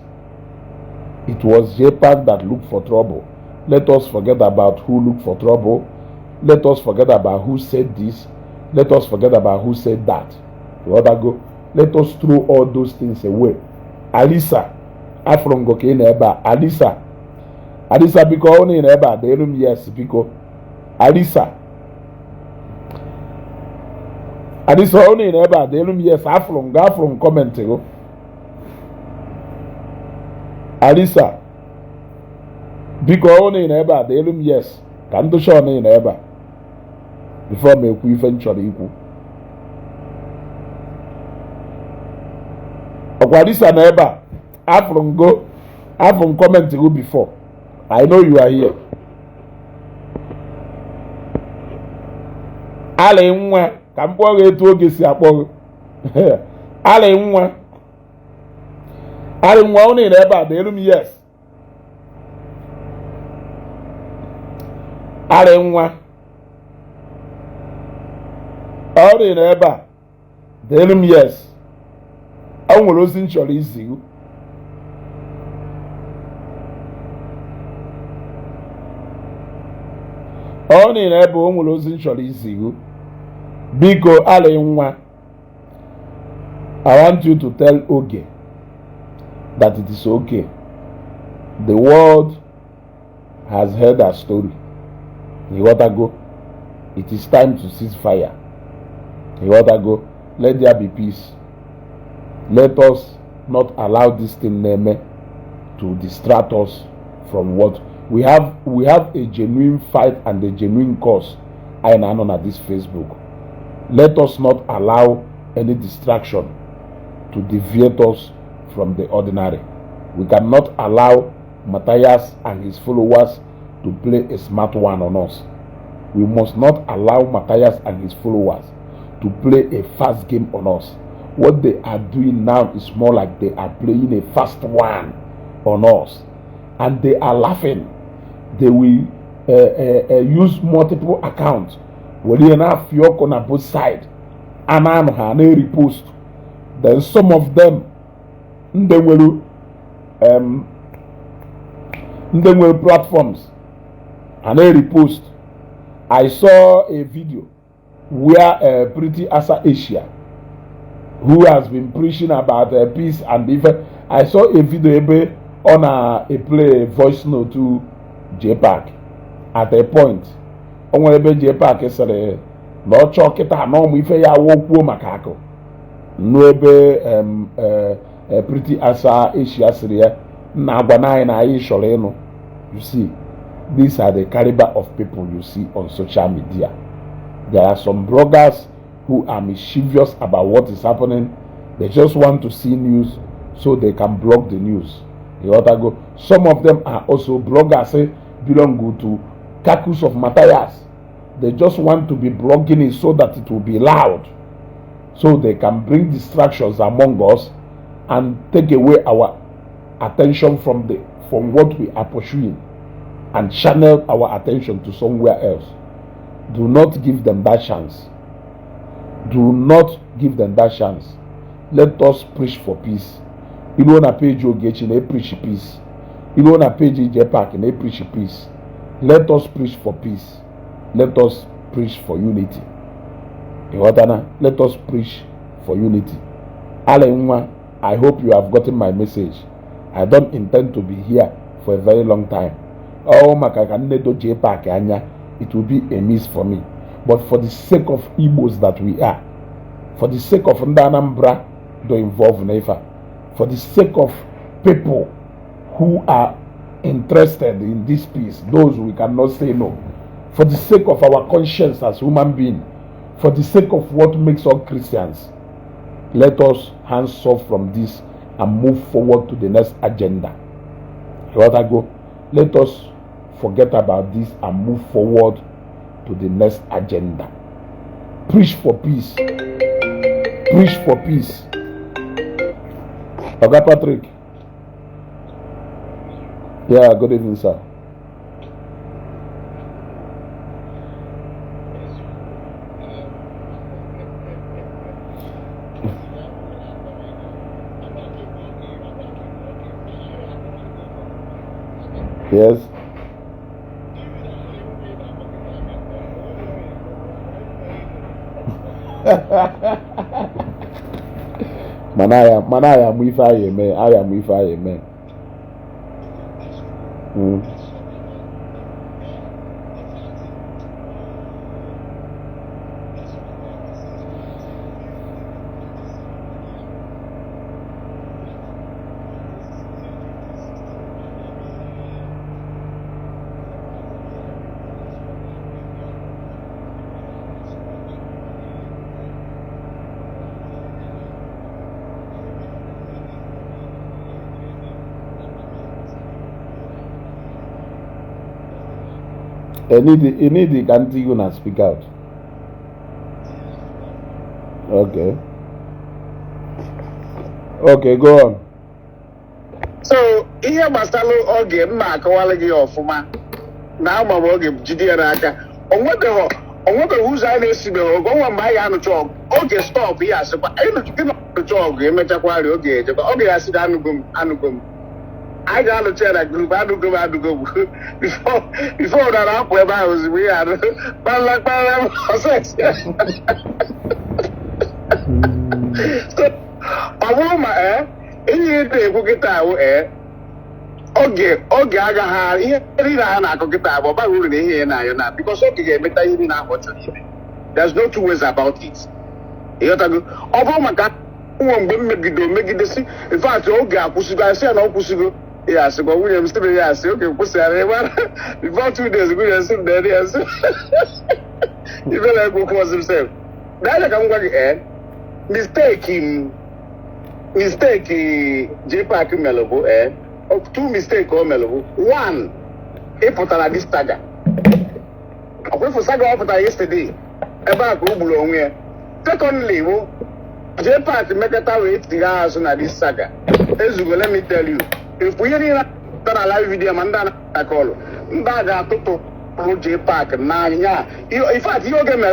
It was Jpac that looked for trouble. Let us forget about who looked for trouble. Let us forget about who said this. Let us forget about who said that. You want to go? Let us throw all those things away. Alisa, Afron Goke Neba, Alisa, because only Neba, the room, yes, because Alisa only Neba, the room, yes, Afron, Gafron commenting. Alisa, because only Neba, the room, yes, can't do show me Neba before me eventually equal. Alisa Neba, Afron go, Afron comment to before. I know you are here. Ale nwa ka mkpọrọ etu oge si akpọrọ. Ale nwa unu ebe a delu m yes. Ale nwa unu ebe a delu m yes. O nwere ozi nchọrọ izigu. Unu ebe o nwere ozi nchọrọ izigu. Biko ale nwa, I want you to tell Oge that it is okay. The world has heard our story. You want to go? It is time to cease fire. You want to go? Let there be peace. Let us not allow this thing name to distract us from what we have. We have a genuine fight and a genuine cause. I am on this Facebook. Let us not allow any distraction to deviate us from the ordinary. We cannot allow Matthias and his followers to play a smart one on us. We must not allow Matthias and his followers to play a fast game on us. What they are doing now is more like they are playing a fast one on us. And they are laughing. They will use multiple accounts. We na fioko na both side. Anano ha na repost. Then some of them they will platforms and they repost. I saw a video where Pretty Asa Asia, who has been preaching about peace and different. I saw a video on a play voice note to Jpac at a point. On where Jpac is no choketa no mu ife ya wokuo makako. No Pretty Asa Asia Syria na agwana na ayi shole no. You see, these are the caliber of people you see on social media. There are some bloggers who are mischievous about what is happening. They just want to see news so they can blog the news. Some of them are also bloggers belong to Kakus of Matthias. They just want to be blogging it so that it will be loud, so they can bring distractions among us and take away our attention from what we are pursuing and channel our attention to somewhere else. Do not give them that chance. Do not give them that chance. Let us preach for peace. You know na page Ogechi, they preach peace. You know na page Jpac, they preach peace. Let us preach for peace. Let us preach for unity. Let us preach for unity. Alenwa, I hope you have gotten my message. I don't intend to be here for a very long time. Oh, Makakanedo Jpac anya, it will be a miss for me. But for the sake of Igbos that we are, for the sake of Ndanambra do involve Nefa, for the sake of people who are interested in this peace, those we cannot say no, for the sake of our conscience as human beings, for the sake of what makes us Christians, let us hands off from this and move forward to the next agenda. Let us forget about this and move forward to the next agenda. Preach for peace. Preach for peace. Okay, Patrick. Yeah, good evening, sir. Yes. Manaya muifa yeme, aya muifa yeme. You need the country to speak out. Okay. Okay, go on. So, ihe gbasara oge mma akọwala gị ọfụma na ama m oge jide ya n'aka. Onwebeghị ụzọ anyị na-esibeghị oge ọnwa mgbe anyị ga-anụcha ọgụ. Oge stọp ihe asịkwa. Anyị nụcha ọgụ emechakwarị oge ejekwa. Oge ya sị na anụgo m. I got to tell that group, I do go before that up where I was we had so I want my in here they go get out okay aga ha here na go get out but we really here now because okay get better you now what there's no two ways about it. You got to go over my car make it see in fact okay akusigo say na akusigo. Yes, but William still yes. Okay, push before 2 days, William still there. Yes, you feel like go was himself. That's like I'm going mistake. Jpac Melobo. Two mistakes or Melobo. One, he put on this saga. I went for saga after yesterday. About Ubulo here. Secondly, Jpac make a wait the house on this saga. Let me tell you. If we didn't have a live video, man, I call Mbaga Toto, Jpac n'anya. In fact, you get me.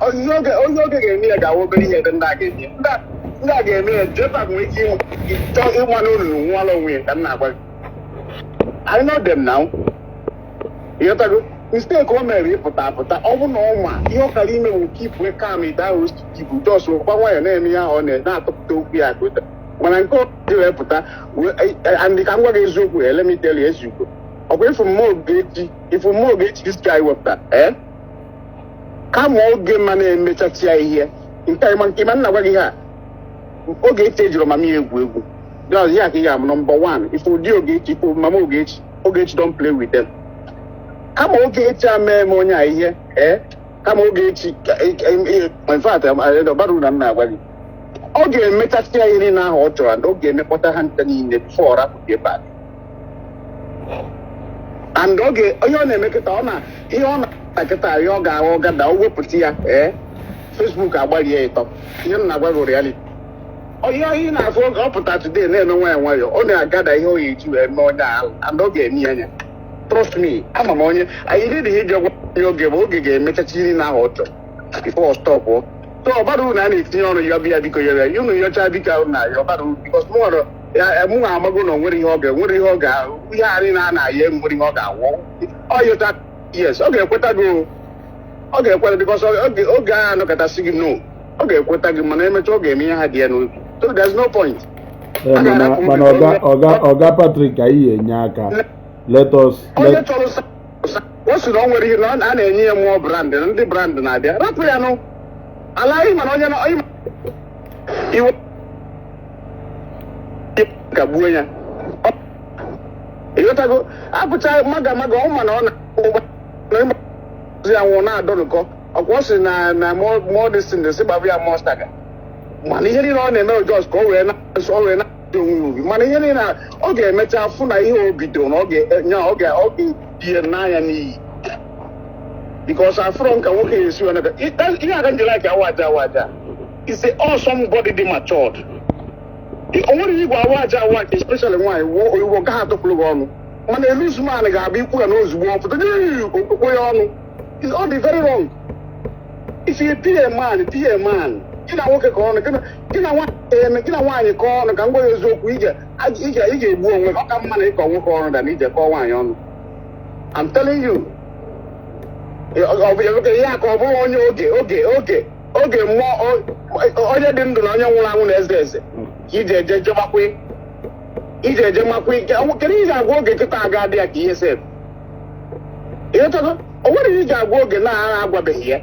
Onye oge ga-eme ya ga-awụ obere ihe ndị a ga-eme. Ndị a ga-eme ya Jpac nwere ike ịchọ ịnwa n'olulu nwala onwe ya ka m na-agwa gị. I know them now. Ịghọtago? Mistake o mere ịpụta apụta ọ bụ na ọnwa ihe ọ kara ime bụ keep we calm down keep just gba nwayọ na-eme ya ọ na-atọpụta okwu ya akụta mana nke ọ dịrị pụta and ka m gwa gị eziokwu let me tell you eziokwu ọkwa ifu mmụọ Ogechi this guy wepụta kama oge ma na-emechachi ya ihe nke ịma nna gwa gị ha Ogechi ejiri ọmami egwu ya ka ị ga-amụ number one ifu ụdị Ogechi ifu mama Ogechi don't play with them. Kama Ogechi amee m onye a ihe kama Ogechi in fact ọbara na nna agwa gị ọ ga-emechasị ya ihe ahụ ọ chọrọ na ọ ga-emekpọta ha nta niile bifo ọ rapụ Jpac and onye ọ na-emekọta ihe ọ na-akịta ya ọ ga-ahụ gada o wepụta ya Facebook agbarie ya ịtọ ihe nna agwa gị reality ihe na-afụ oge ọ pụta today na-eme nwayọ nwayọ ọ na-agada ihe ọ ga-eji wee mee onye ahụ and ọ ga-eme ya anya trust me ama m onye anyị dị ihe iji ọgwa onye oge bụ oge ga-emechachi ihe n'ahụ ọ chọrọ before stop so ọbara uru na na-etinye ọrụ ya bịa biko yere unu nyocha biko ahụ na ya ọbara uru bikos mụ nwa amago na onwere ihe ọ ga ihe anyị na-aya nwere ihe ọ ga-awụ ọ yọcha yes ọ ga-ekweta gị ọ ga-ekweta bikos oge ahụ anọkọtasị gị no ọ ga-ekweta gị mana emecha ọ ga-eme ihe ha dị ya n'obi so there's no point mana ọga Patrick anyị enye aka let us o si na o nwere ihe na a na-enye ya mmụọ brand na ndị brand na-abịa rapụ ya nụ ala anyị mana onye na iwe ka gbuo ya ịghọtago apụcha maga ọ ma na ọ na-ụgbọ ya nwụọ na-adọrụkọ ọkwa ọ sị na modestin si gbabụ ya mọstaga mana ihe niile ọ na-eme jos ka o wee na-asụ onwe obi mana ihe niile ọ ga-emecha fụ na ihe o bidoro na ọ ga-ihe n'anya n'iyi because afro nka nwoke ga-esi wena ihe aga njela ka awaja ise somebody dị matured o nwere igwe awaja especially nwaanyị oyibo gaghị atụpụrụ gị ọnụ mana elusman ga-abụ ikwu ya n'ozugbo ọpụta okpukpo ya ọnụ is all the very wrong if you be a man gị na nwoke ka ọnụ gị na nwaanyị ka ọnụ ka m gwa ya eziokwu ị ga-egbu onwe gị ọ ka mma na ịkọ nwoke ọnụ da na ije kọọ nwaanyị ọnụ I'm telling you ya ka ọ bụrụ onye oge mmụọ onye dị ndụ na onye nwụrụ anwụ na eze ka ije eje makwe kedu ihe agwa oge kịta aga adị ya ka ihe sef ịghọtago o nwere ihe iji agwa oge na-agha agwabeghị ya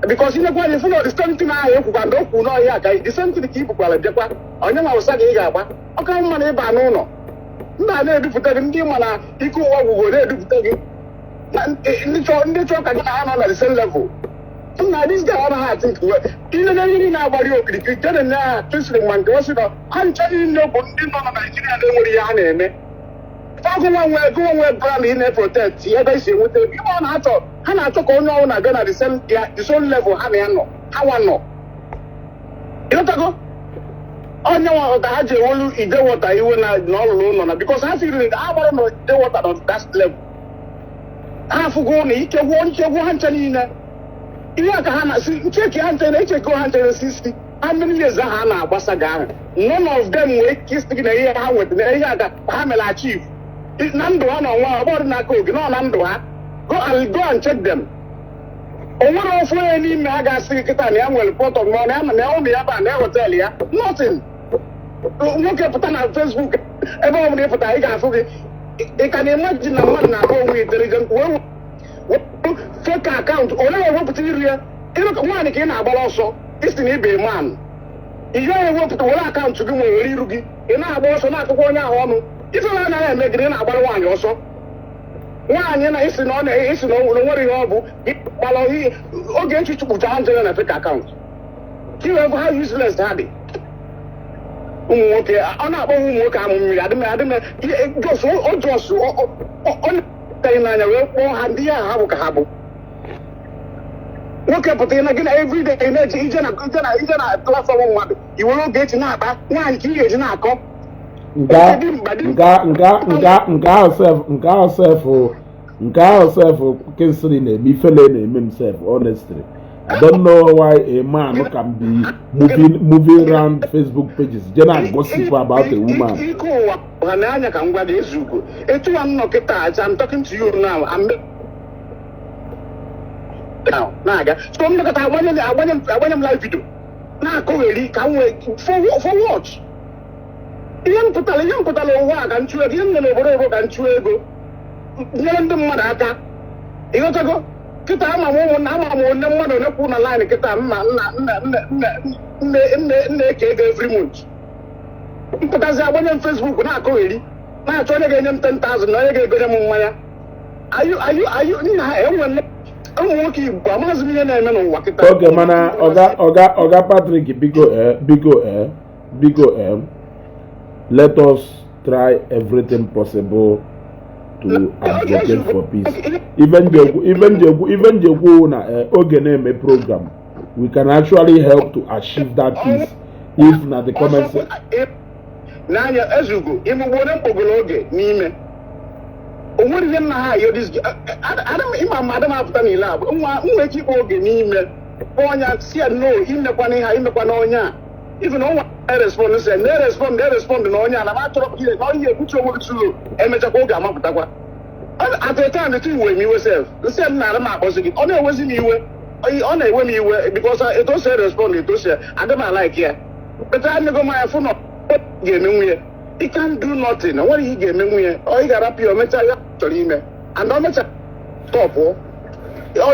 because inekwa anyị fụlọ disentị na ahụ ekwukwa ndị okwu n'ọhịa ka disentị ka ibukwara bịakwa onye ma ụsa gị ị ga-agba ọ ka mma na ịba n'ụlọ nna na-edupụta gị ndị ma na ike ụwa gwụgo na-edupụta gị ndị chọọ ka gị na ha nọ na the same level nna dis guy ọ naghị atị nke ile na ihe na-agbari okirikiri jere na ha tụsiri ma nke osi nọ ha ncha niile bụ ndị nọ na Naijiria na-enwere ihe ha na-eme gụnwa nwee brand ị na-eprotect ebe isi enweta ebe ọ na-achọ ha na-achọ ka onye ọnwụ na-aga na the same level ha na ya nọ ha nwa nọ ịghọtago onye nwa ka ha ji ewolu idewọta iwe na ọlụlụ ụlọ na because ha siri ha gbara na idewọta na that level ha afụgo na ichegwu ha ncha niile ihe a ka ha na-asị ncheki ha ncha na ichekwa ha ncha na 60 how many years ha na-agbasa gị ahụ none of them wee kist gị na ihe ha nweta na ihe aga ha mere achieve na ndụ ha na ọnwa ọgbọdụ n'aka oge nọ na ndụ ha go and check them o nwere ofu onye n'ime ha ga-asị gị kịta na ya nwere pọtọ mọ na ya ma na ụmụ ya ba na họtelụ ya nothing nwoke pụta na Facebook ebe ọ bụla ịpụta ị ga-afụ gị ị ka na-imagine na mmadụ na-akọ onwe intelligent wee fake akaụntụ onye ewepụta iri ya ịrụ nwaanyị ka ị na-agbara ọsọ isi na ibe man ihe onye ewepụta were akaụntụ gị nwere iru gị ị na-agba ọsọ na-akụkọ onye ahụ ọnụ ifela anaghị eme gị ị na-agbara nwaanyị ọsọ nwaanyị na isi na ọ na-esi na o nwere ihe ọ bụ gbara oge nchụchụpụcha ha njere na fake akaụntụ iwebụ ha useless ha dị ụmụ nwoke ọ na-akpọ ụmụ nwoke amụ mmiri ojọsụ onye teghị n'anya wee kpọọ ha ndị ahụ ha bụ ka ha bụ nwoke pụtara na gị na everyday na-eji ije na platfọm mmadụ iwere oge echi na-akpa nwaanyị ka ị ga-eji na-akọ nke ahụ sef nke ahụ self Kingsley na-eme ifele na-eme himself honestly. I don't know why a man can be moving around Facebook pages just gossip about a woman. I'm talking to you now. So I'm not I want him live video. Now go really can wait for what? Young put a work and trade him and over and trade go. Young the mother. You want to go? Kita ama mo na mwana na kuna line kita na every month. Because I went on Facebook na ko eri. Na cho na get 10,000 na get go dem mwanya. Are you na e okay, mana Oga Patrick, biko, let us try everything possible to advocate for peace. Even the na Oge name program, we can actually help to achieve that peace. If na the comments. Na ya ezugo, imo wona ogologe n'ime. Onwere ihe na ha yo this Adam Madam after me lab nwa echi oge n'ime onya si no imekwa na ha imekwa na onya even on respond say they respond na onya na ma chọrọ ihe na ihe ebuchi onwe gị emecha kwa oge amapụtakwa at the time the thing wey me self the same na Adam akpọsị gị ọ na-ewezi m iwe ọ na-ewe m iwe because it also respond it also Adam like ya but I never my phone ga-emenwu ya. He can't do nothing. What he get me, or he got up your metal and don't stop. All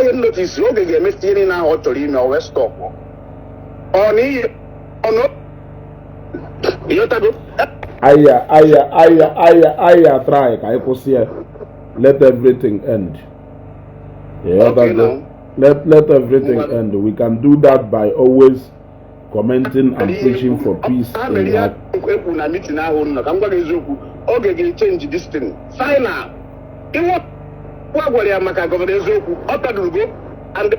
you notice, you get me stealing now or to him or stop. Or me, or no. You go. Aya, try. I could see. Let everything end. Yeah, okay, let everything end. We can do that by always commenting and preaching for peace in that. I'm going to change this thing. Final. What were you making over the Zoku? And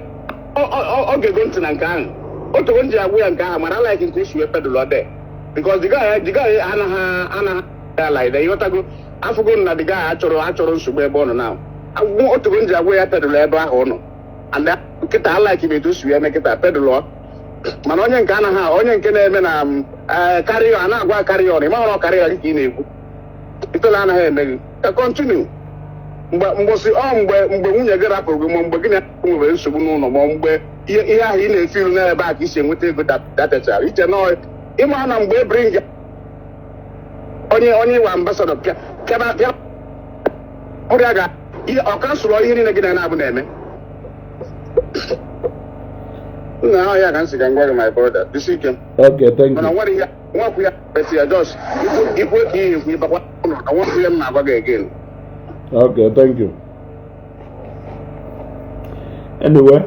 okay, going to Nankan. What one day we and Gam, and I like in case you were lot there. Because the guy, Anna, like the Yotago, I forgot that the guy actually should be born now. I want to go away at the labor honor. And that I like him to swear, make it a pedal. Man onye nke ana ha onye nke na-eme na carry on na-agwa carry on ma ọ carry on ka ị na-ekwu itola anaghị eme gị ka continue mgbe nwunye gị rapụrụ gị ma mgbe gị na-enwere nsogbu n'ụlọ ma mgbe ihe ahụ ị na-efiru n'ebe a ka isi enweta ego datachara iche na ịma na mgbe bring onye iwe ambassador pịa ọrịa ga ọka sụrụ ihe niile gị na-abụ na-eme. No, I can't see my brother. This weekend. Okay, thank you. I want to just if I want to never again. Okay, thank you. Anyway,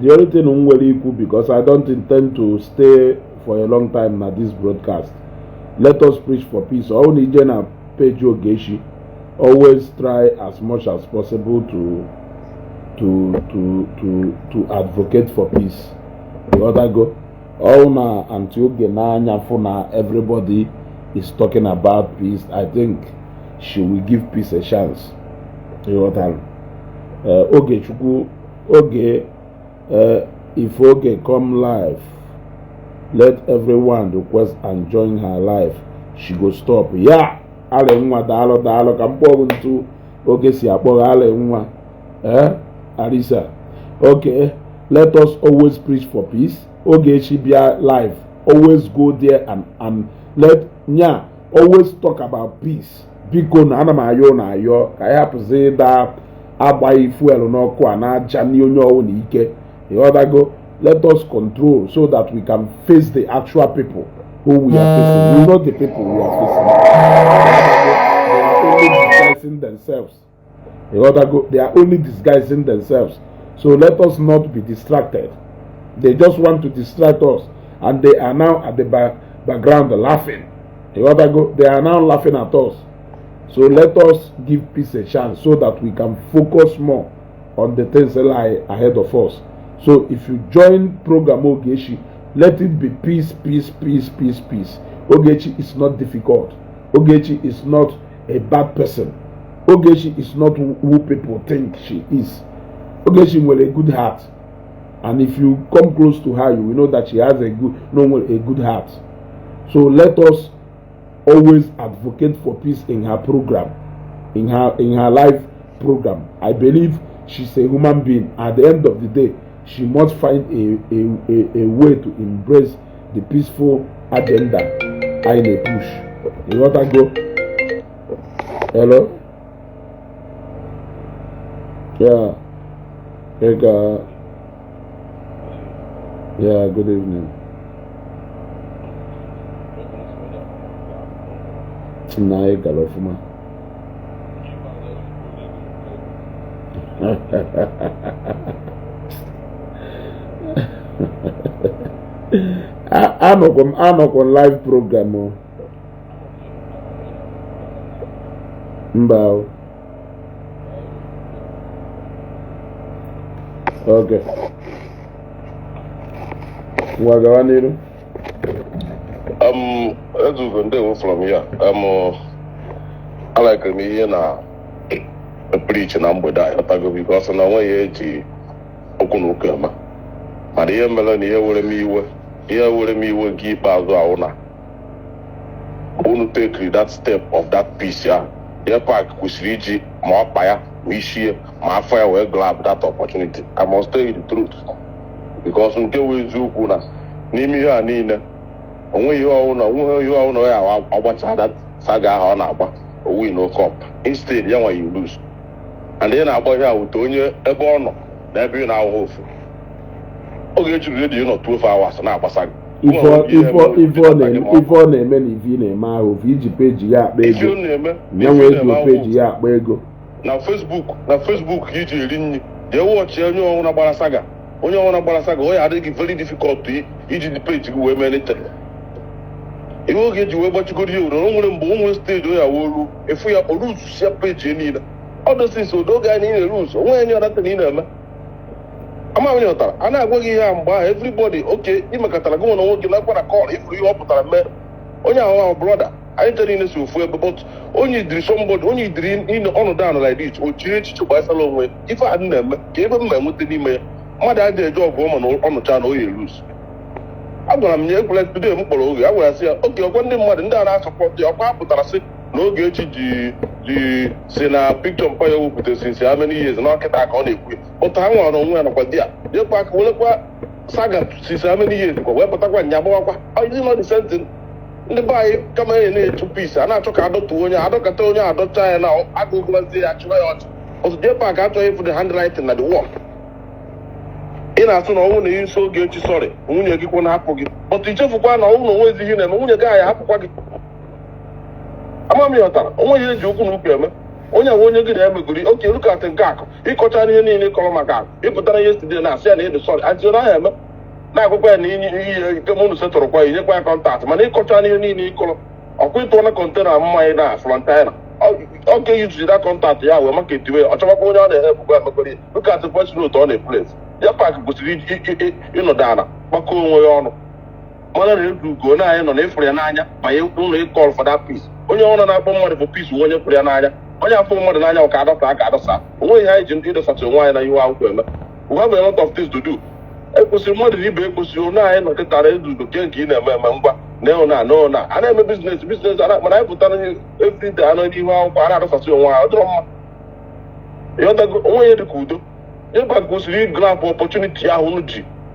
the only thing I'm very cool because I don't intend to stay for a long time at this broadcast. Let us preach for peace. Only Jenna page Ogechi always try as much as possible to advocate for peace. The other go, all na Antioche na for everybody is talking about peace. I think she will give peace a chance. The other, if Oge come live, let everyone request and join her live. She go stop. Yeah, ale nwa dalo kampo ntu Oge si akpọ ale nwa. Arisa, okay, let us always preach for peace. Ogechi Bia live, always go there and let always talk about peace. Biko na ana mayo na ayo, kaya pze da abai fuel no kwa na jani onyo oni ike. The other go, let us control so that we can face the actual people who we are facing. We know the people we are facing. They are only disguising themselves. The other go, they are only disguising themselves. So let us not be distracted. They just want to distract us, and they are now at the background laughing. The other go, they are now laughing at us. So let us give peace a chance so that we can focus more on the things that lie ahead of us. So if you join program Ogechi, let it be peace, peace, peace, peace, peace. Ogechi is not difficult. Ogechi is not a bad person. Ogechi is not who people think she is. Ogechi with a good heart, and if you come close to her, you will know that she has a good heart. So let us always advocate for peace in her program, in her life program. I believe she's a human being. At the end of the day, she must find a way to embrace the peaceful agenda I may push. You want to go? Hello? Yeah. Yeah, good evening. Nah, Galofuma. I'm on live program. Mbao. Okay. Wagawaniru. As we go from here, I like me here now. Preach number that because I know where you Okunukama. And here, Melanie, here with me will keep our owner. Won't take that step of that piece, yeah. Jpac with Rigi, more fire, we share, my fire will grab that opportunity. I must tell you the truth. Because until we do, Nimi and Nina, only you all know, I watch that saga on our we no cup. Instead, you lose. And then I boy out to you a born, never in our wolf. Ogechi radio not 12 hours now, Pasag. If name my Jpac ya bego. Now Facebook you watch on about saga. Only on about saga, I think it's very difficult to the page to go anything. It will get you able to go to you, don't stage where if we are lose share page you need. All those things so don't get any rules. When you're not in them. I'm not working here and buy everybody. Okay, you make a go on working like what I call if you up with a man. Only our brother. I ain't telling you for but only dream somebody only dream in on down like this or change to buy salon way. If I hadn't them, gave them with the email. Mother had their job woman on the channel you lose. I'm gonna make like today. I will say, okay, one day more than that I support your papa, but I say no get the sena picture empire with the since how many years and I can on it. But I want to win about there. Your back will saga since how many years ago. But I want Yabawa. I didn't know the sentence. In the buy come in 2 pieces. And I took a doctor when I don't Catonia, I don't try now. I go to actually was Jpac actually for the handwriting at the wall. In as soon as you so guilty, sorry. When you get one happy. But the Jeff one, I don't know where the and only a guy happy. I'm only a joke on Pema. Only one you get everybody. Okay, look at the gag. He got any in the column. He put on yesterday and I said, sorry. I said, I am. Now go back and come on to settle by your contact. My name got any in the column. I'll quit on a container of my Frontana. Okay, you see that contact. Yeah, we'll make it to it. I'll go down there. Look at the first note on a place. Jpac was you know, Dana. Mako, Mother go now on every Anaya, my only call for that piece. Only on an apple money for peace when you put an aya. Only a form more than I got up like Adasa. Only I did such a wine and you are women. We have a lot of things to do. I was more than you because you know, I know that I do the Genki and member. No, I am a business. When I put on every day, I know you are part of a while. You know, only the kudo. Jpac was really grab opportunity.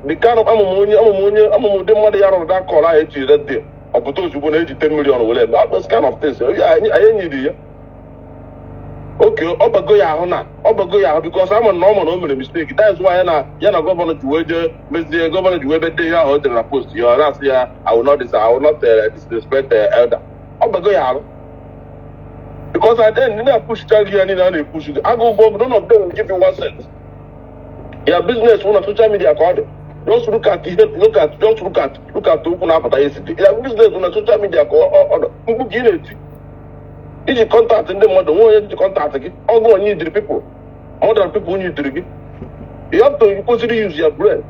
The kind of ammonia, I'm a modern of that call I had that day. I put those who want 10 million or whatever. Those kind of things. I need it. Okay, Obagoya, because I'm a normal mistake. That's why you're governor to wager, Mr. Governor to Weber Day or the post. You are last year. I will not disrespect the elder. Obagoya. Because I then push tell you and push it. I go, none of them will give you 1 cent. Your business on social media account. Just look at open up yesterday. Your business on social media account. If you contact them, you contact again. All go need the people. More than people need to give. You have to consider use your brain.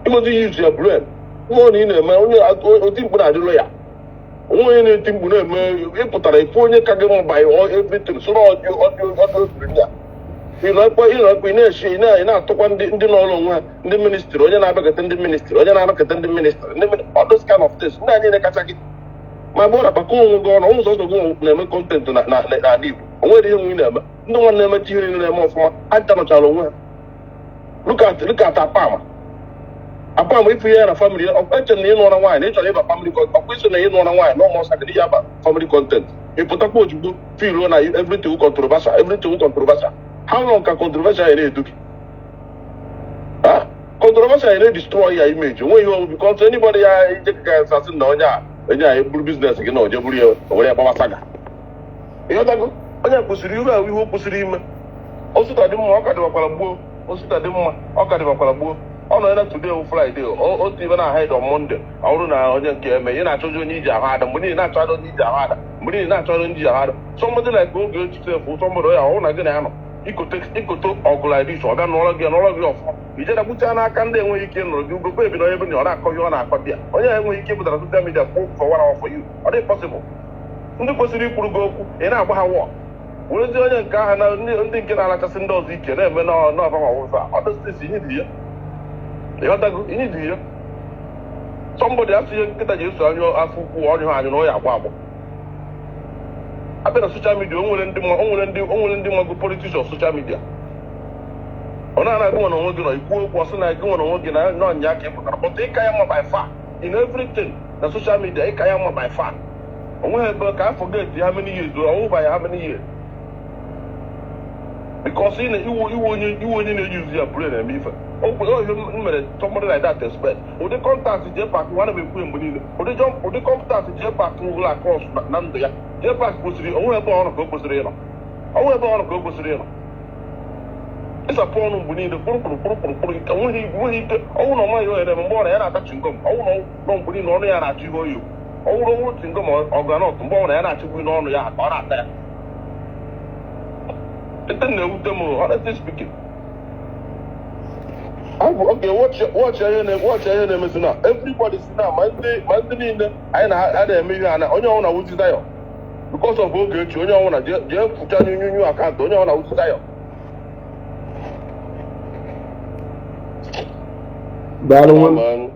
You must use your brain. Money in a man, only I think what I do lawyer. onwe na-eti mkpu na-eme ịpụtara ife onye ka gị mba everything soro ọdị ya ịnọkwa na-eshi na-atụkwa ndị n'ọrụ onwe ha ndị ministri onye na-abịakọta ndị ministri onye na-abịakọta ndị ministri all those kind of things ndị anyị na-ekacha gị ma gbọọ rapaka onwe gị ọnụ ụzọ ọzọ gị na-eme kọntentị n'ala Igbo onwere ihe nwe na-eme ndị nwa na-emecha ihe niile na-eme ọfụma aja nọchara onwe ha lukata apama ife ihe ya na famili eche na ịnụọra nwaanyị na ịchọrọ ịba famili ọkwa iso na ịnụọra nwaanyị na ọmụọsa gị ya ba famili kọntent ịpụtakwa ojugbo filuo na everything controversial how long ka controversial ya na-edu gị controversial ya na-destroy ya image onwe ihe ọmụ because anybody ya ijekaka asasị na onye a eburu biznes gị na oje buru ya owere ya gbawa saga ịghọtago onye kwụsịrị ihu ahụ ihe o kwụsịrị ime osụta dị mma ọ ka dịbakwara gboo osụta dị mma ọ ka dịbakwara gboo ọ nọ na today bụ Friday otu ibe na ahed on Monday ọ bụrụ na onye nke eme ị na-achọzi onye iji ahụ ada mgbe niile na-achọ onye iji ahụ ada mgbe niile na-achọ onye iji ahụ ada somebody like Ogechi sef somebody ya ọ na gị na ya nọ ikote ọgụladis ọ bịa nọrọ gị ọfụma ijeda gbuchaa n'aka ndị enweghị ike nọrọ gị ugokwa ebido ebe na ọ na-akọ ihe ọ na-akọ bịa onye enweghị ike pụtara social media for 1 hour for you ọ dị possible ndị kwesịrị ikwuru gị okwu ị na-agba ha wọ werezi onye nke ahụ na ndị nke na-alachasị ndị ọzọ ike na-eme n'ọbama ọwụsa ọdịstisi ihe dị ya ịghọtago ihe dị ya sọmbọdị asị ihe nkịta ji eso anya afọ ukwu ọnyụ ha anyị na ọ ya agba abịa na soshal midia onwere ndị nwago politiks of soshal midia ọ na-ana gị nwere onwe gị nọ ikwu okwu ọsị na gị nwere onwe gị na n'ọnya aka ịpụtara pụta ịka ya mma by far in everything na soshal midia ịka ya mma by far onweghị ebe ka afọ geti ha many years ọwụba ya ha many years because iwu onye na-eyuzi ya brain eme ife ohe mere somebody like that expect ụdị kọntaktị Jpac nwana m ekwu mgbe niile ụdị kọntaktị Jpac nwụrụ akọs na ndụ ya Jpac kwesịrị onwe ebe ọrụ ka o kwesịrị ịnọ ịsapụ ọnụ mgbe niile kpụrụkpụrụkpụrụkpụrụ nke nweghị ike ọnwụ na ọmaghị ohere eme mgbe ọ na ya na-ata chingom ọnwụ nọ mgbe niile ọnụ ya na-achụ ihe oyi ọwụrụ chingom ọganọt mgbe ọ na ya na-achụgbu n'ọnụ ya ka ọ na-ata ya ete na-ewute m honestly speaking okay watch ihe na-emezi na everybody si na ma ndị niile anyị na-eme ihe a na onye ọnwụ na wuzi Zion because of Ogechi onye ọnwụ na jee fụcha nyunyu akaụntụ onye ọnwụ na wuzi Zion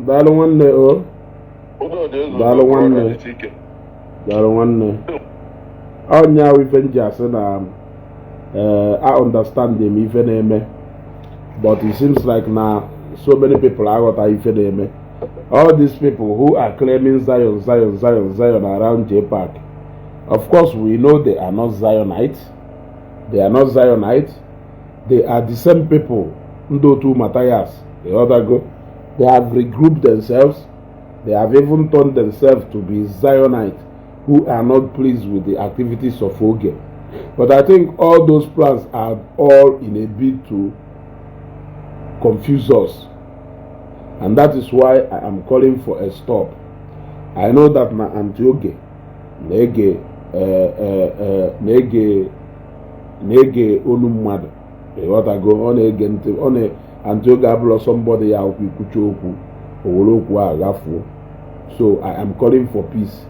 daalụ nwanne o daalụ nwanne ọnya ife nji asị na I understand them ife na-eme but it seems like now so many people aghọta ife na-eme all these people who are claiming Zion around Jpac, of course we know they are not Zionites. They are the same people ndị otu Matthias the other go. They have regrouped themselves. They have even turned themselves to be Zionites who are not pleased with the activities of Oge. But I think all those plans are all in a bid to confuse us. And that is why I am calling for a stop. I know that my Antioge nege onu mmadụ ịghọtago ọ na-ege ntị ọ na Antioge abụrụ somebody ya okwu ikwucha okwu owere okwu a gafuo. So I am calling for peace.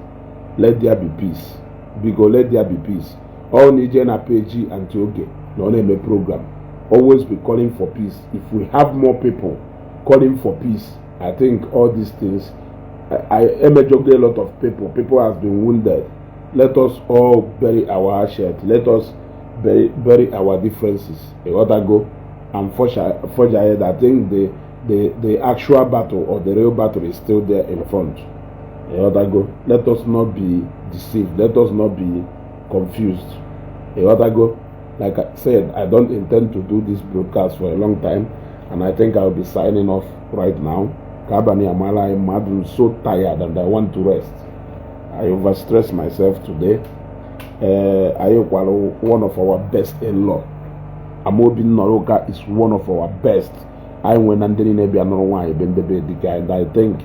Let there be peace. Because let there be peace. All nije na page Antioge na ọ na-eme program. Always be calling for peace. If we have more people calling for peace, I think all these things, I a lot of people have been wounded. Let us all bury our ashes. Let us bury our differences. Go and forge ahead. I think the actual battle or the real battle is still there in front. Go. Let us not be deceived. Let us not be confused. Go. Like I said, I don't intend to do this broadcast for a long time, and I think I'll be signing off right now. Kabani Amala, I'm so tired and I want to rest. I overstressed myself today. One of our best in-law. Amobin Noroka is one of our best. I went and didn't and I think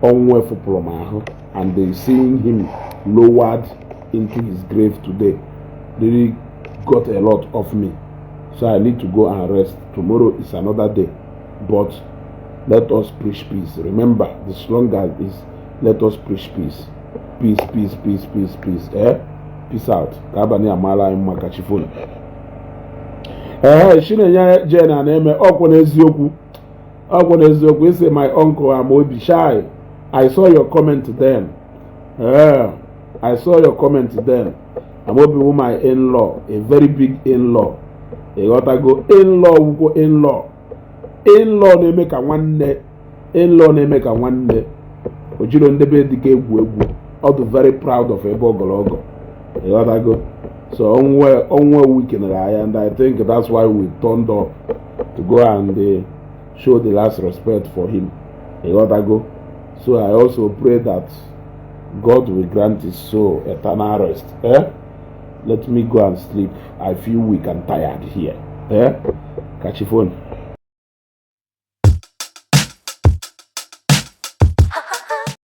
onwe for Promaho, and they seeing him lowered into his grave today really got a lot of me. So I need to go and rest. Tomorrow is another day. But let us preach peace. Remember, the slogan is let us preach peace. Peace, peace, peace, peace, peace. Peace out. Kabani amala imaka chifoni. Chinenye Jena name okwo eziokwu. Okwo eziokwu. Say my uncle Amobi shy. I saw your comment then. I saw your comment then. Amobi with my in-law, a very big in-law. You gotta go in-law, we go in-law. In-law ne make a one day. In-law ne make a one day. Ojiro ndebe dike egwu. All very proud of Ebo Gologo. You gotta go. So onwe weekend and I think that's why we turned up to go and show the last respect for him. You gotta go. So I also pray that God will grant his soul eternal rest. Let me go and sleep. I feel weak and tired here. Catch your phone.